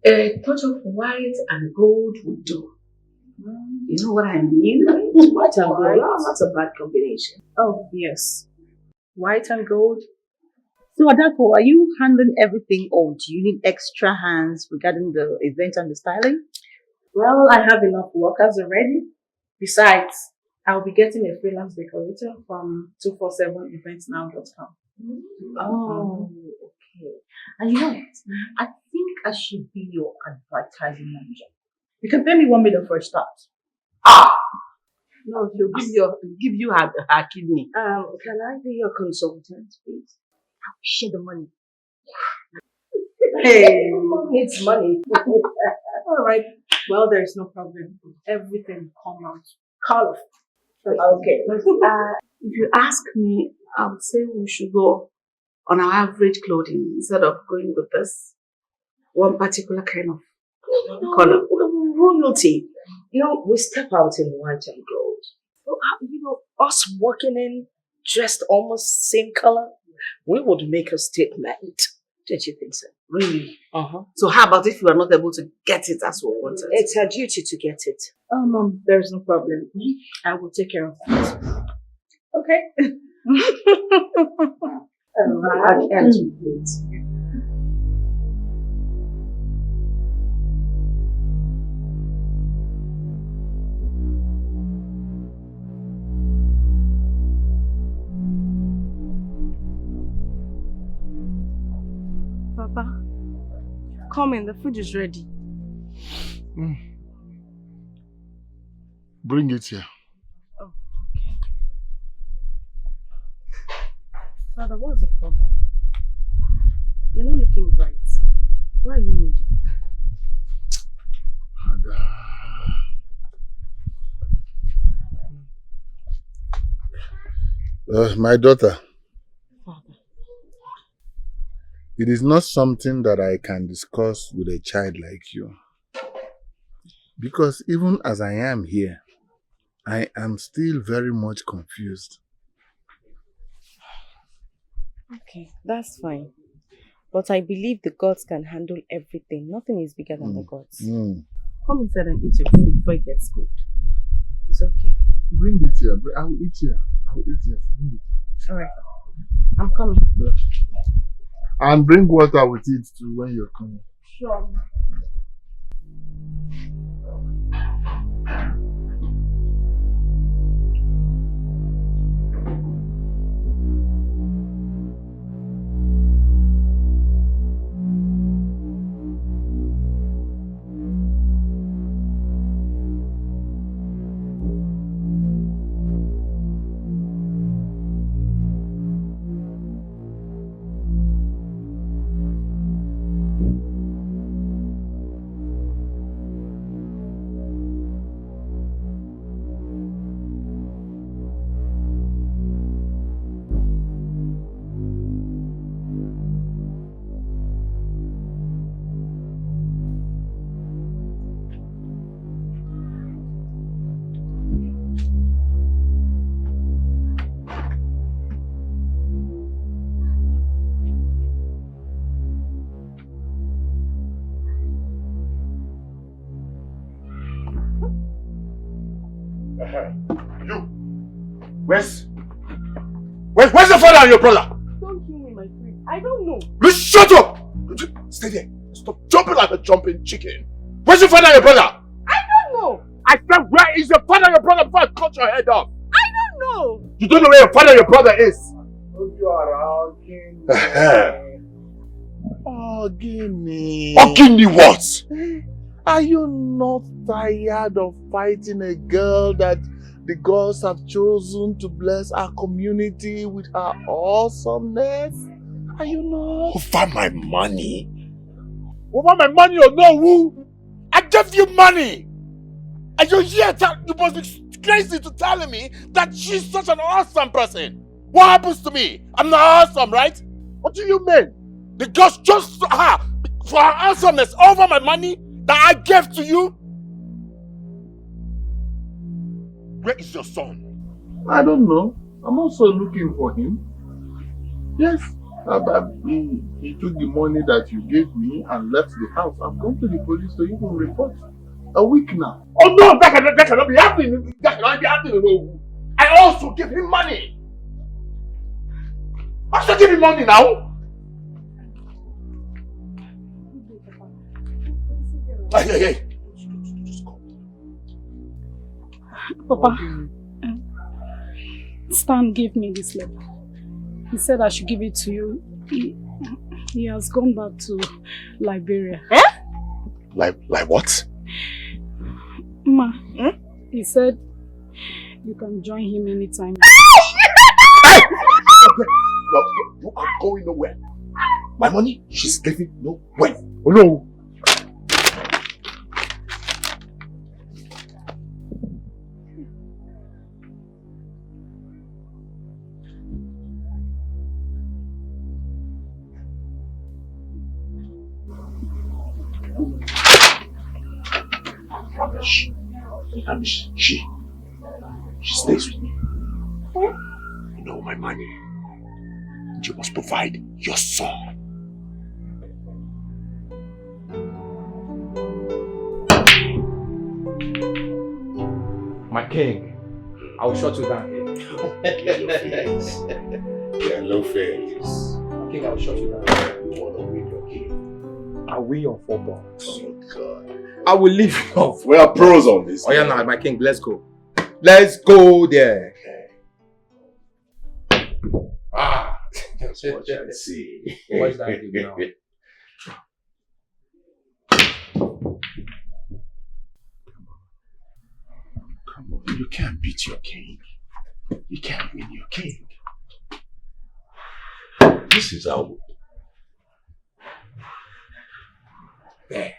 A touch of white and gold would do. You know what I mean? White and gold, that's a bad combination. Oh, yes. White and gold. So, Adako, are you handling everything or do you need extra hands regarding the event and the styling? Well, I have enough workers already. Besides, I'll be getting a freelance decorator from 247eventsnow.com. Oh, okay. And you know what? I think I should be your advertising manager. You can pay me 1 million for a start. No, she'll give you her kidney. Can I be your consultant, please? I'll share the money. Hey, it's money. All right. Well, there's no problem. Everything will come out colorful. Okay. If you ask me, I would say we should go on our average clothing instead of going with this one particular kind of color. Royalty. You know, we step out in white and gold. You know, us walking in dressed almost same color, we would make a statement. Don't you think so? Really? Uh-huh. So how about if we are not able to get it as we wanted? It's our duty to get it. Mom, there's no problem. I will take care of that. Okay. I can't wait. Papa, come in. The food is ready. Bring it here. Oh, okay. Father, what's the problem? You're not looking bright. Why are you moody? My daughter. It is not something that I can discuss with a child like you. Because even as I am here, I am still very much confused. Okay, that's fine. But I believe the gods can handle everything. Nothing is bigger than the gods. Come inside and eat your food before it gets cold. It's okay. Bring it here. I will eat here. I will eat here. Bring it. Alright. I'm coming. And bring water with it too when you're coming. Sure. Where's the father and your brother? Don't kill me, my friend. I don't know. Shut up! Stay there. Stop jumping like a jumping chicken. Where's your father and your brother? I don't know. I said, where is your father and your brother before I cut your head off? I don't know. You don't know where your father and your brother is? You are Ogini. Ogini. Ogini what? Are you not tired of fighting a girl that the gods have chosen to bless our community with her awesomeness? Are you not? Over my money? Over my money or no? Who? I gave you money! And you're here, you must be crazy to telling me that she's such an awesome person. What happens to me? I'm not awesome, right? What do you mean? The gods chose her for her awesomeness over my money that I gave to you? Where is your son? I don't know. I'm also looking for him. Yes. He took the money that you gave me and left the house. I've gone to the police to even report. A week now. Oh no, that cannot be happening. That cannot be happening. I also give him money. I also give him money now. Hey. Papa, Stan gave me this letter. He said I should give it to you. He has gone back to Liberia. Eh? Like what? Ma, he said you can join him anytime. You are going nowhere. My money, she's living nowhere. Oh no. Rubbish. And she stays with me. You know my money. You must provide your son. My king, I will shut you down here. Yellow face. My king, I will shut you down. You want to win your king? I'll win your 4 pounds. Oh God. I will leave you off. We are pros on this. Oh yeah, no, my king, let's go. Let's go there. Ah, that's what I see. What's that thing now? Come on, you can't beat your king. You can't win your king. This is how. There.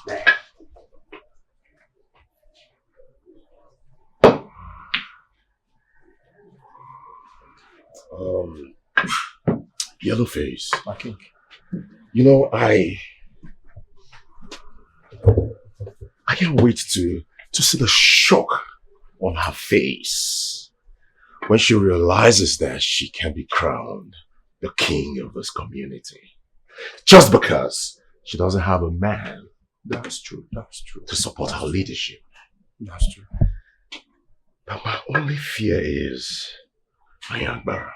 There. Yellowface. My king. You know, I can't wait to see the shock on her face when she realizes that she can be crowned the king of this community. Just because she doesn't have a man. That's true. That's true. To support her leadership. That's true. But my only fear is my young brother.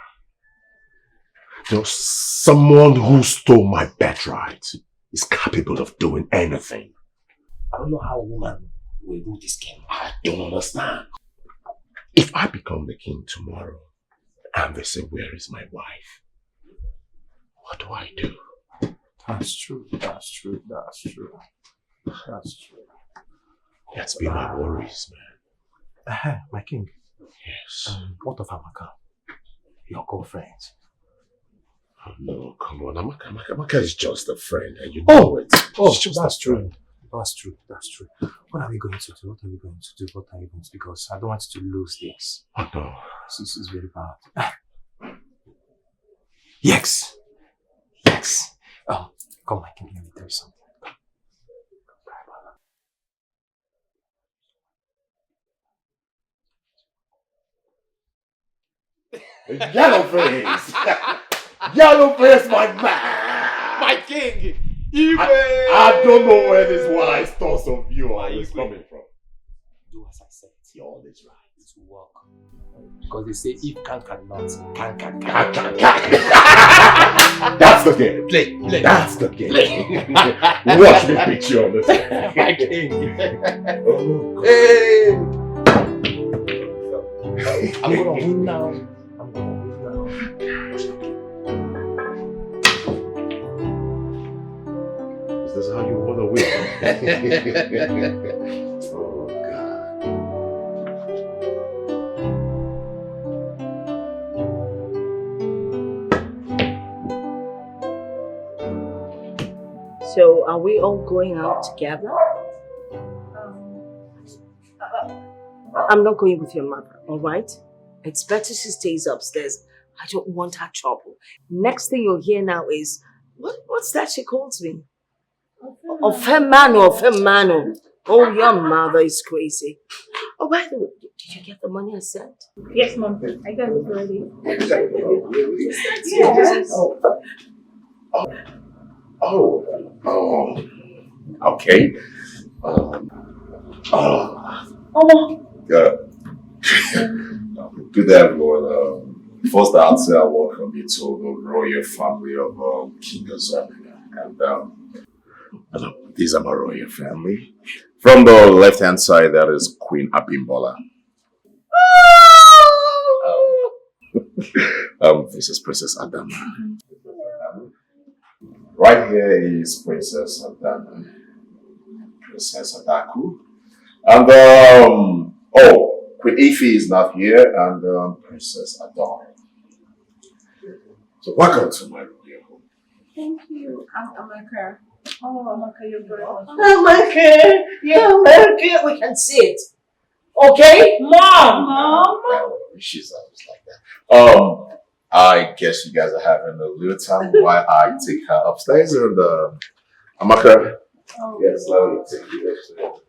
There's someone who stole my birthright is capable of doing anything. I don't know how a woman will do this game. I don't understand. If I become the king tomorrow and they say, where is my wife? What do I do? That's true. That's true. That's true. That's true. That's been my worries, man. My king. Yes. What of Amaka? Your girlfriend? Oh no, come on. Amaka is just a friend and you know it. Oh, that's true. That's true. That's true. What are we going to do? What are we going to do? What are we going to do? Because I don't want to lose this. Oh no. This is very bad. Yes. Yes. Come, my king, let me tell you something. Yellowface! Yellowface, my man! My king! I don't know where this wise thoughts of you is coming from. Do as I said. You're always right. It will work. Because they say if can cannot, can. That's the game. Play. That's the game. Watch me beat you on this. My king. Hey! I'm gonna win now. Is this how you want to win? Oh, God. So, are we all going out together? I'm not going with your mother, all right? It's better she stays upstairs. I don't want her trouble. Next thing you'll hear now is, what's that she calls me? Ofemano. Oh, your mother is crazy. Oh, by the way, did you get the money I sent? Yes, Mom. I got it already. Yes. Oh. Okay. Good day, everyone. First, I'd say I welcome you to the royal family of King Azamina. And these are my royal family. From the left-hand side, that is Queen Abimbola. This is Princess Adama. Right here is Princess Adama, Princess Adaku, and Queen Ify is not here, and Princess Adar. So welcome to my royal Thank you. I'm Amaka. Oh, Amaka, you're very much. Amaka! Yeah, Amaka, we can see it. Okay? Mom! She's always like that. I guess you guys are having a little time while I take her upstairs and Amaka. Oh. Yes, let me take you upstairs.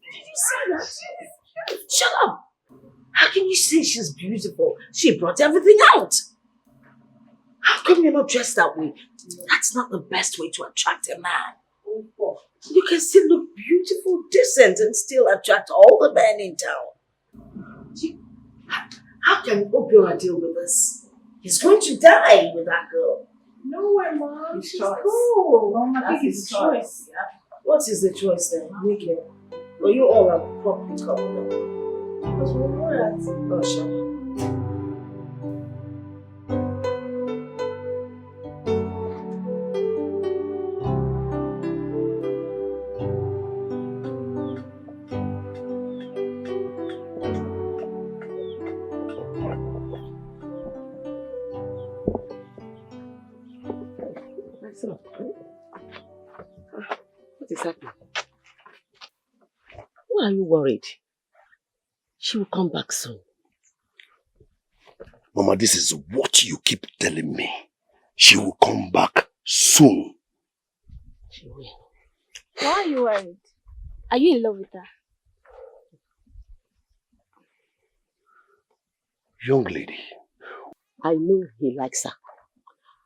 Did you see that? Shut up! How can you say she's beautiful? She brought everything out. How come you're not dressed that way? That's not the best way to attract a man. You can still look beautiful, decent, and still attract all the men in town. How can Obiora deal with this? He's going to die with that girl. No way, Mom. His She's choice. cool. Mom, I That's think it's his a choice. Yeah. What is the choice then? Make it. Well, you all are properly coupled. Because we know that. Oh, shut up. What is happening? Why are you worried? She will come back soon. Mama, this is what you keep telling me. She will come back soon. She will. Why are you worried? Are you in love with her? Young lady. I know he likes her.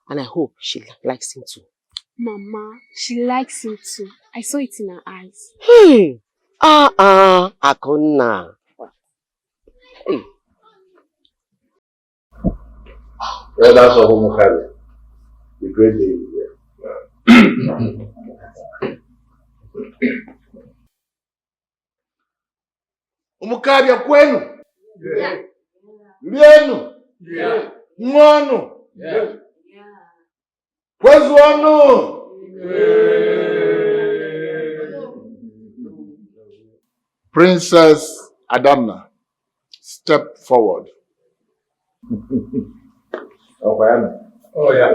And I hope she likes him too. Mama, she likes him too. I saw it in her eyes. Hey! Akonna. Hey. Well, that's all we have. The great day is here. Umukabya kwenu? Yeah. Lienu? Yeah. Mwanu? Yeah. Kwezu wanu? Princess Adamna, step forward. Oh, yeah.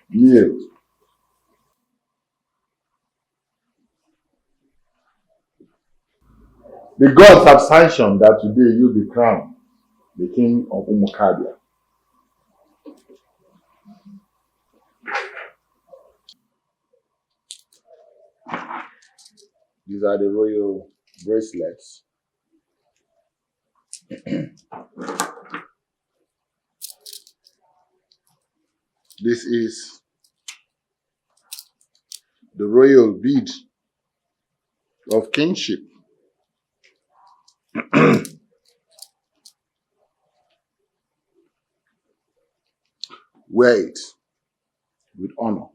Kneel. The gods have sanctioned that today you'll be crowned the king of Umukabia. These are the royal bracelets. This is the royal bead of kingship. Wear it with honor.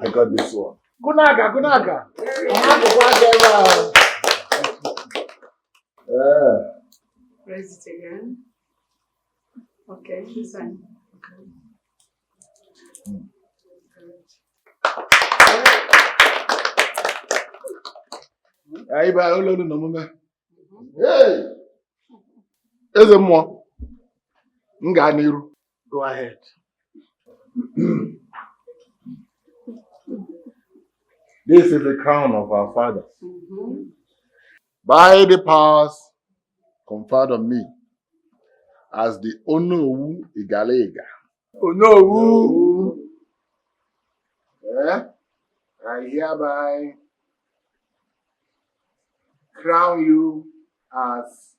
I got this one. Gunaga. Raise it again. Okay, this one. Okay. Hey! Eze mmụọ. M gaa n'iru. Go ahead. This is the crown of our father. By the powers conferred on me as the Onowu Igalega. Onowu. I hereby crown you as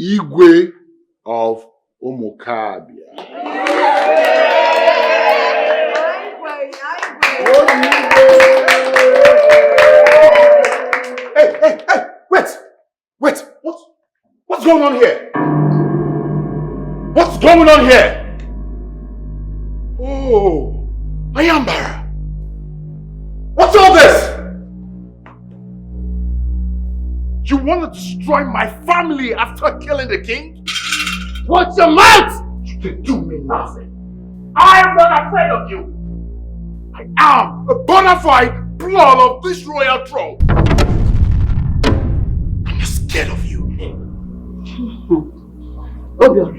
Igwe of Umukabia. Hey, wait, what's going on here? What's going on here? Oh, Ayambara. What's all this? You want to destroy my family after killing the king? Watch your mouth! You can do me nothing. I am not afraid of you. I am a bona fide blood of this royal throne. I'm not scared of you. Obiora,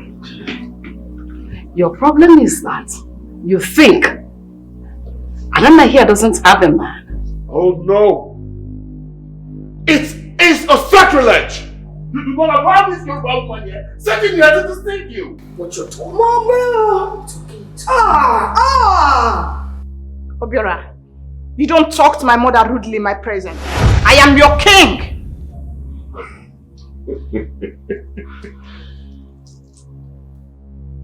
your problem is that you think Anana here doesn't have a man. Oh no! It is a sacrilege! You do not allow this Yoruba woman here sitting here to deceive you! What you're talking about? Obiora, you don't talk to my mother rudely in my presence. I am your king!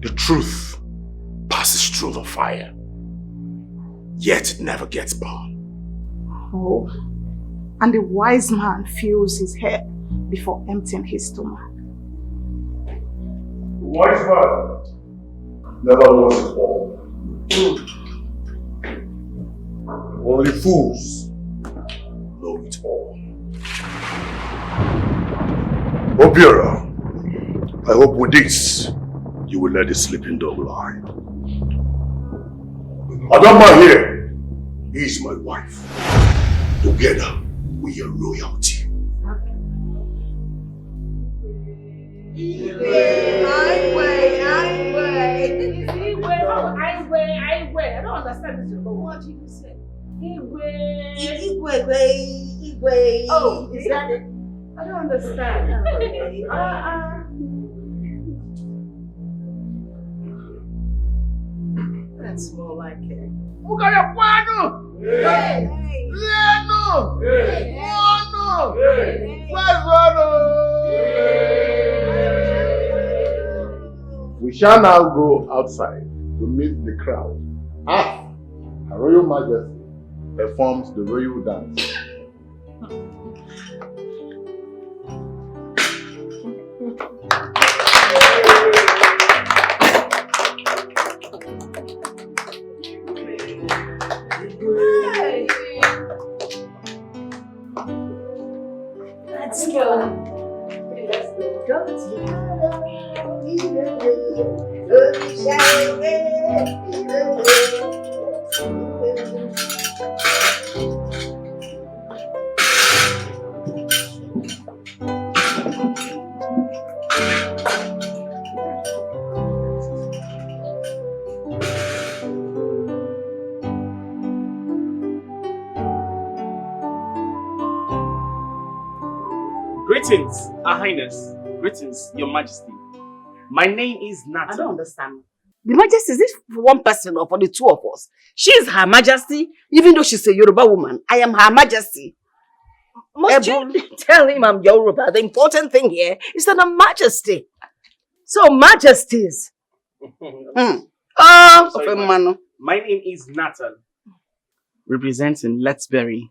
The truth passes through the fire, yet it never gets burned. Oh, and the wise man fills his head before emptying his stomach. Wise man never knows it all. Only fools know it all. Obiora, I hope with this you will let the sleeping dog lie. Adama here is my wife. Together we are royalty. I don't understand this. What did you say? Oh, is that it? I don't understand. That's more like it. We shall now go outside to meet the crowd. Her Royal Majesty performs the royal dance. Let's go. Greetings, Her Highness. Greetings, Your Majesty. My name is Nathan. I don't understand. The Majesty, is this for one person or for the two of us? She is Her Majesty, even though she's a Yoruba woman. I am Her Majesty. Must you tell him I'm Yoruba? The important thing here is that I'm Majesty. So, Majesties. Sorry, my name is Nathan. Representing Let's Bury.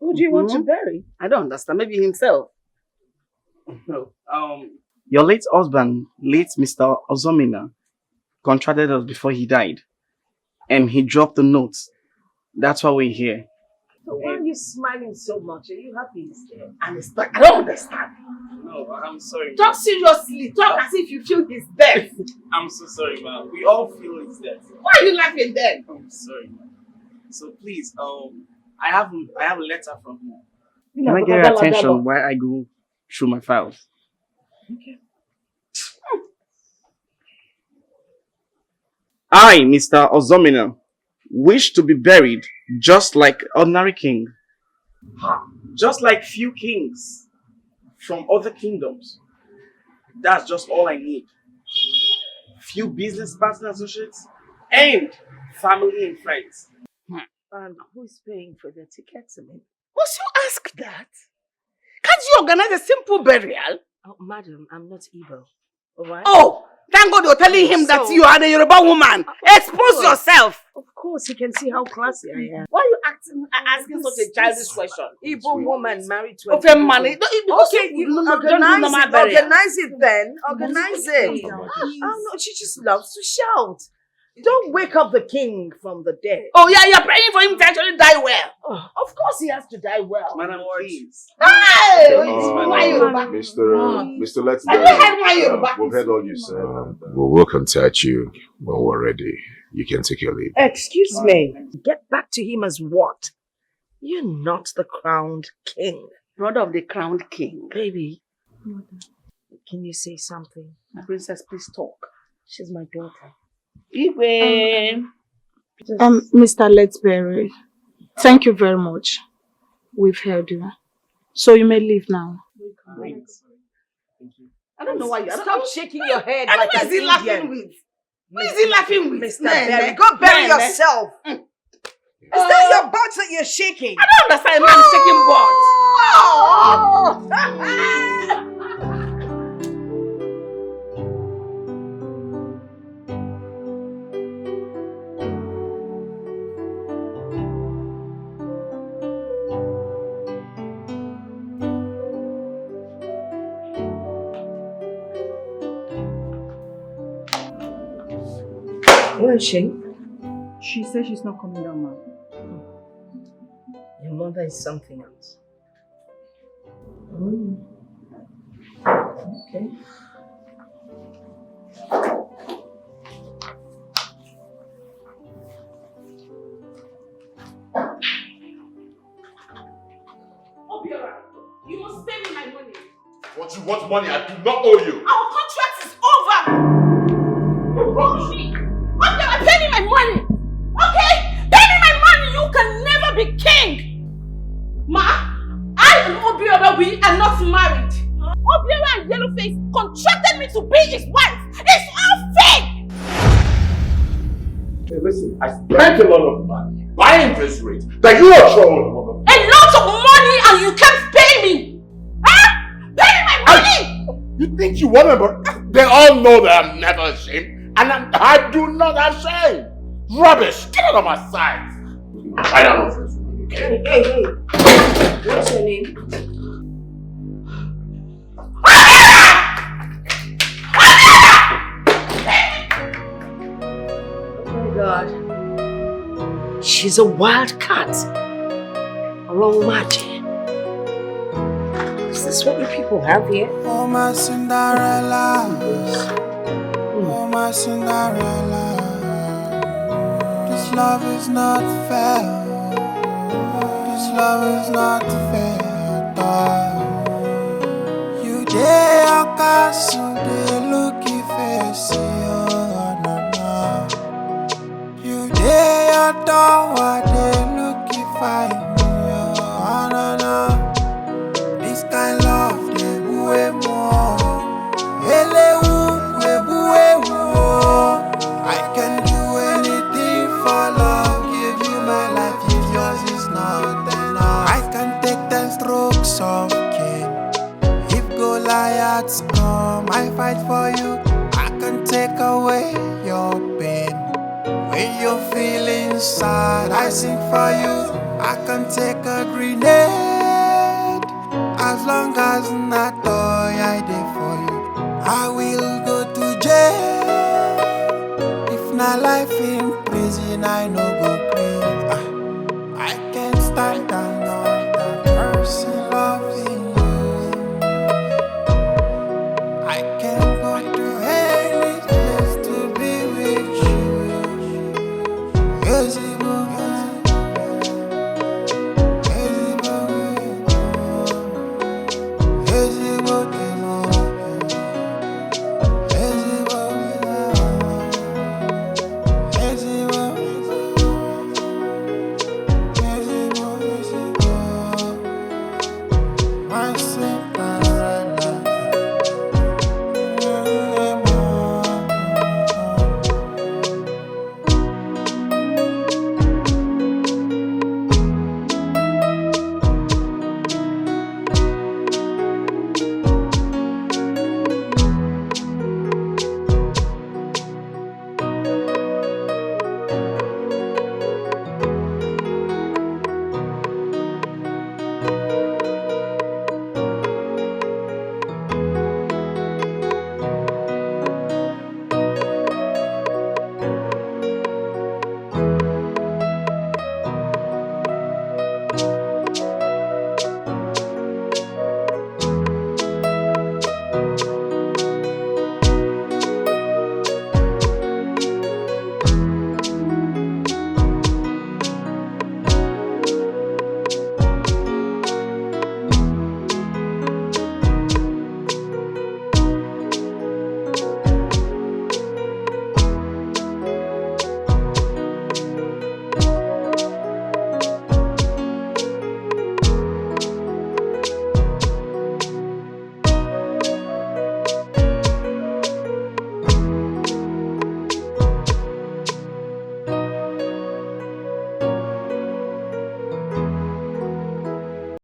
Who do you want to bury? I don't understand. Maybe himself. No. Your late husband, late Mr. Ozomina, contracted us before he died. And he dropped the notes. That's why we're here. So why are you smiling so much? Are you happy he's there? And it's like, I don't understand. No, I'm sorry. Talk seriously. Talk as if you feel he's dead. I'm so sorry, ma'am. We all feel he's dead. Why are you laughing then? I'm sorry, ma'am. So please, I have a letter from him. Can I get your attention while I go through my files? Okay. I, Mr. Ozomina, wish to be buried just like ordinary king. Just like few kings from other kingdoms. That's just all I need. Few business partner associates and family and friends. And who's paying for the tickets? I mean, Must you ask that? Can't you organize a simple burial? oh, madam, I'm not evil. All right? Oh, thank God you're telling him that you are a Yoruba woman. Expose yourself. Of course, he can see how classy I am. Why are you asking such a childish question? Igbo woman married to Okay, money. Okay, organize it then. Organize it. Oh no, she just loves to shout. Don't wake up the king from the dead. Oh yeah, you're praying for him to actually die well. Oh, of course he has to die well. Madam, please. Hey! Why Yoruba? Mr. Let's Have you heard my Yoruba? We've heard all you said. We will contact you when we're ready. You can take your leave. Excuse me. Get back to him as what? You're not the crowned king. Brother of the crowned king. Baby, can you say something? My princess, please talk. She's my daughter. Igwe. Mr. Let'sberry, thank you very much. We've heard you. So you may leave now. I don't know why you Stop shaking your head And like who an is he laughing Indian. with? Who is he laughing with? Mr. Berry, go bury yourself. Is that your butt that you're shaking? I don't understand, man, shaking Where is she? She said she's not coming down, ma'am. Your mother is something else. Okay. You must pay me my money. What you want money? I do not owe you. Our contract is over. Obiora, pay me my money. Okay? Pay me my money. You can never be king. Ma, I and Obiora, we are not married. Obiora and Yellowface contracted me to be his wife. It's all fake. Hey, listen, I spent a lot of money buying this ring that you are throwing on. A lot of money and you can't pay me. Huh? Pay me my money. You think you want me, but they all know that I'm never ashamed. And I do not have shame. Rubbish. Get out of my sight. I don't know this. Hey. What's your name? Oh my God. She's a wild cat. Along magic. Is this what you people have here? Oh my Cinderella. Oh my Cinderella. This love is not fair. This love is not fair at all. You dare your castle, they look face, oh no no. You dare your door, they look fine, oh no no. This kind love, they way more. I can do anything for love, give you my life, if yours is not enough. I can take 10 strokes of cane. If Goliaths come, I fight for you. I can take away your pain. When you're feeling sad, I sing for you. I can take a grenade. As long as not toy, I did for you. I will go to jail. If not life in prison, I no go crazy. I can't stand another person loving you. I can't go to any place to be with you. Yes, it will be.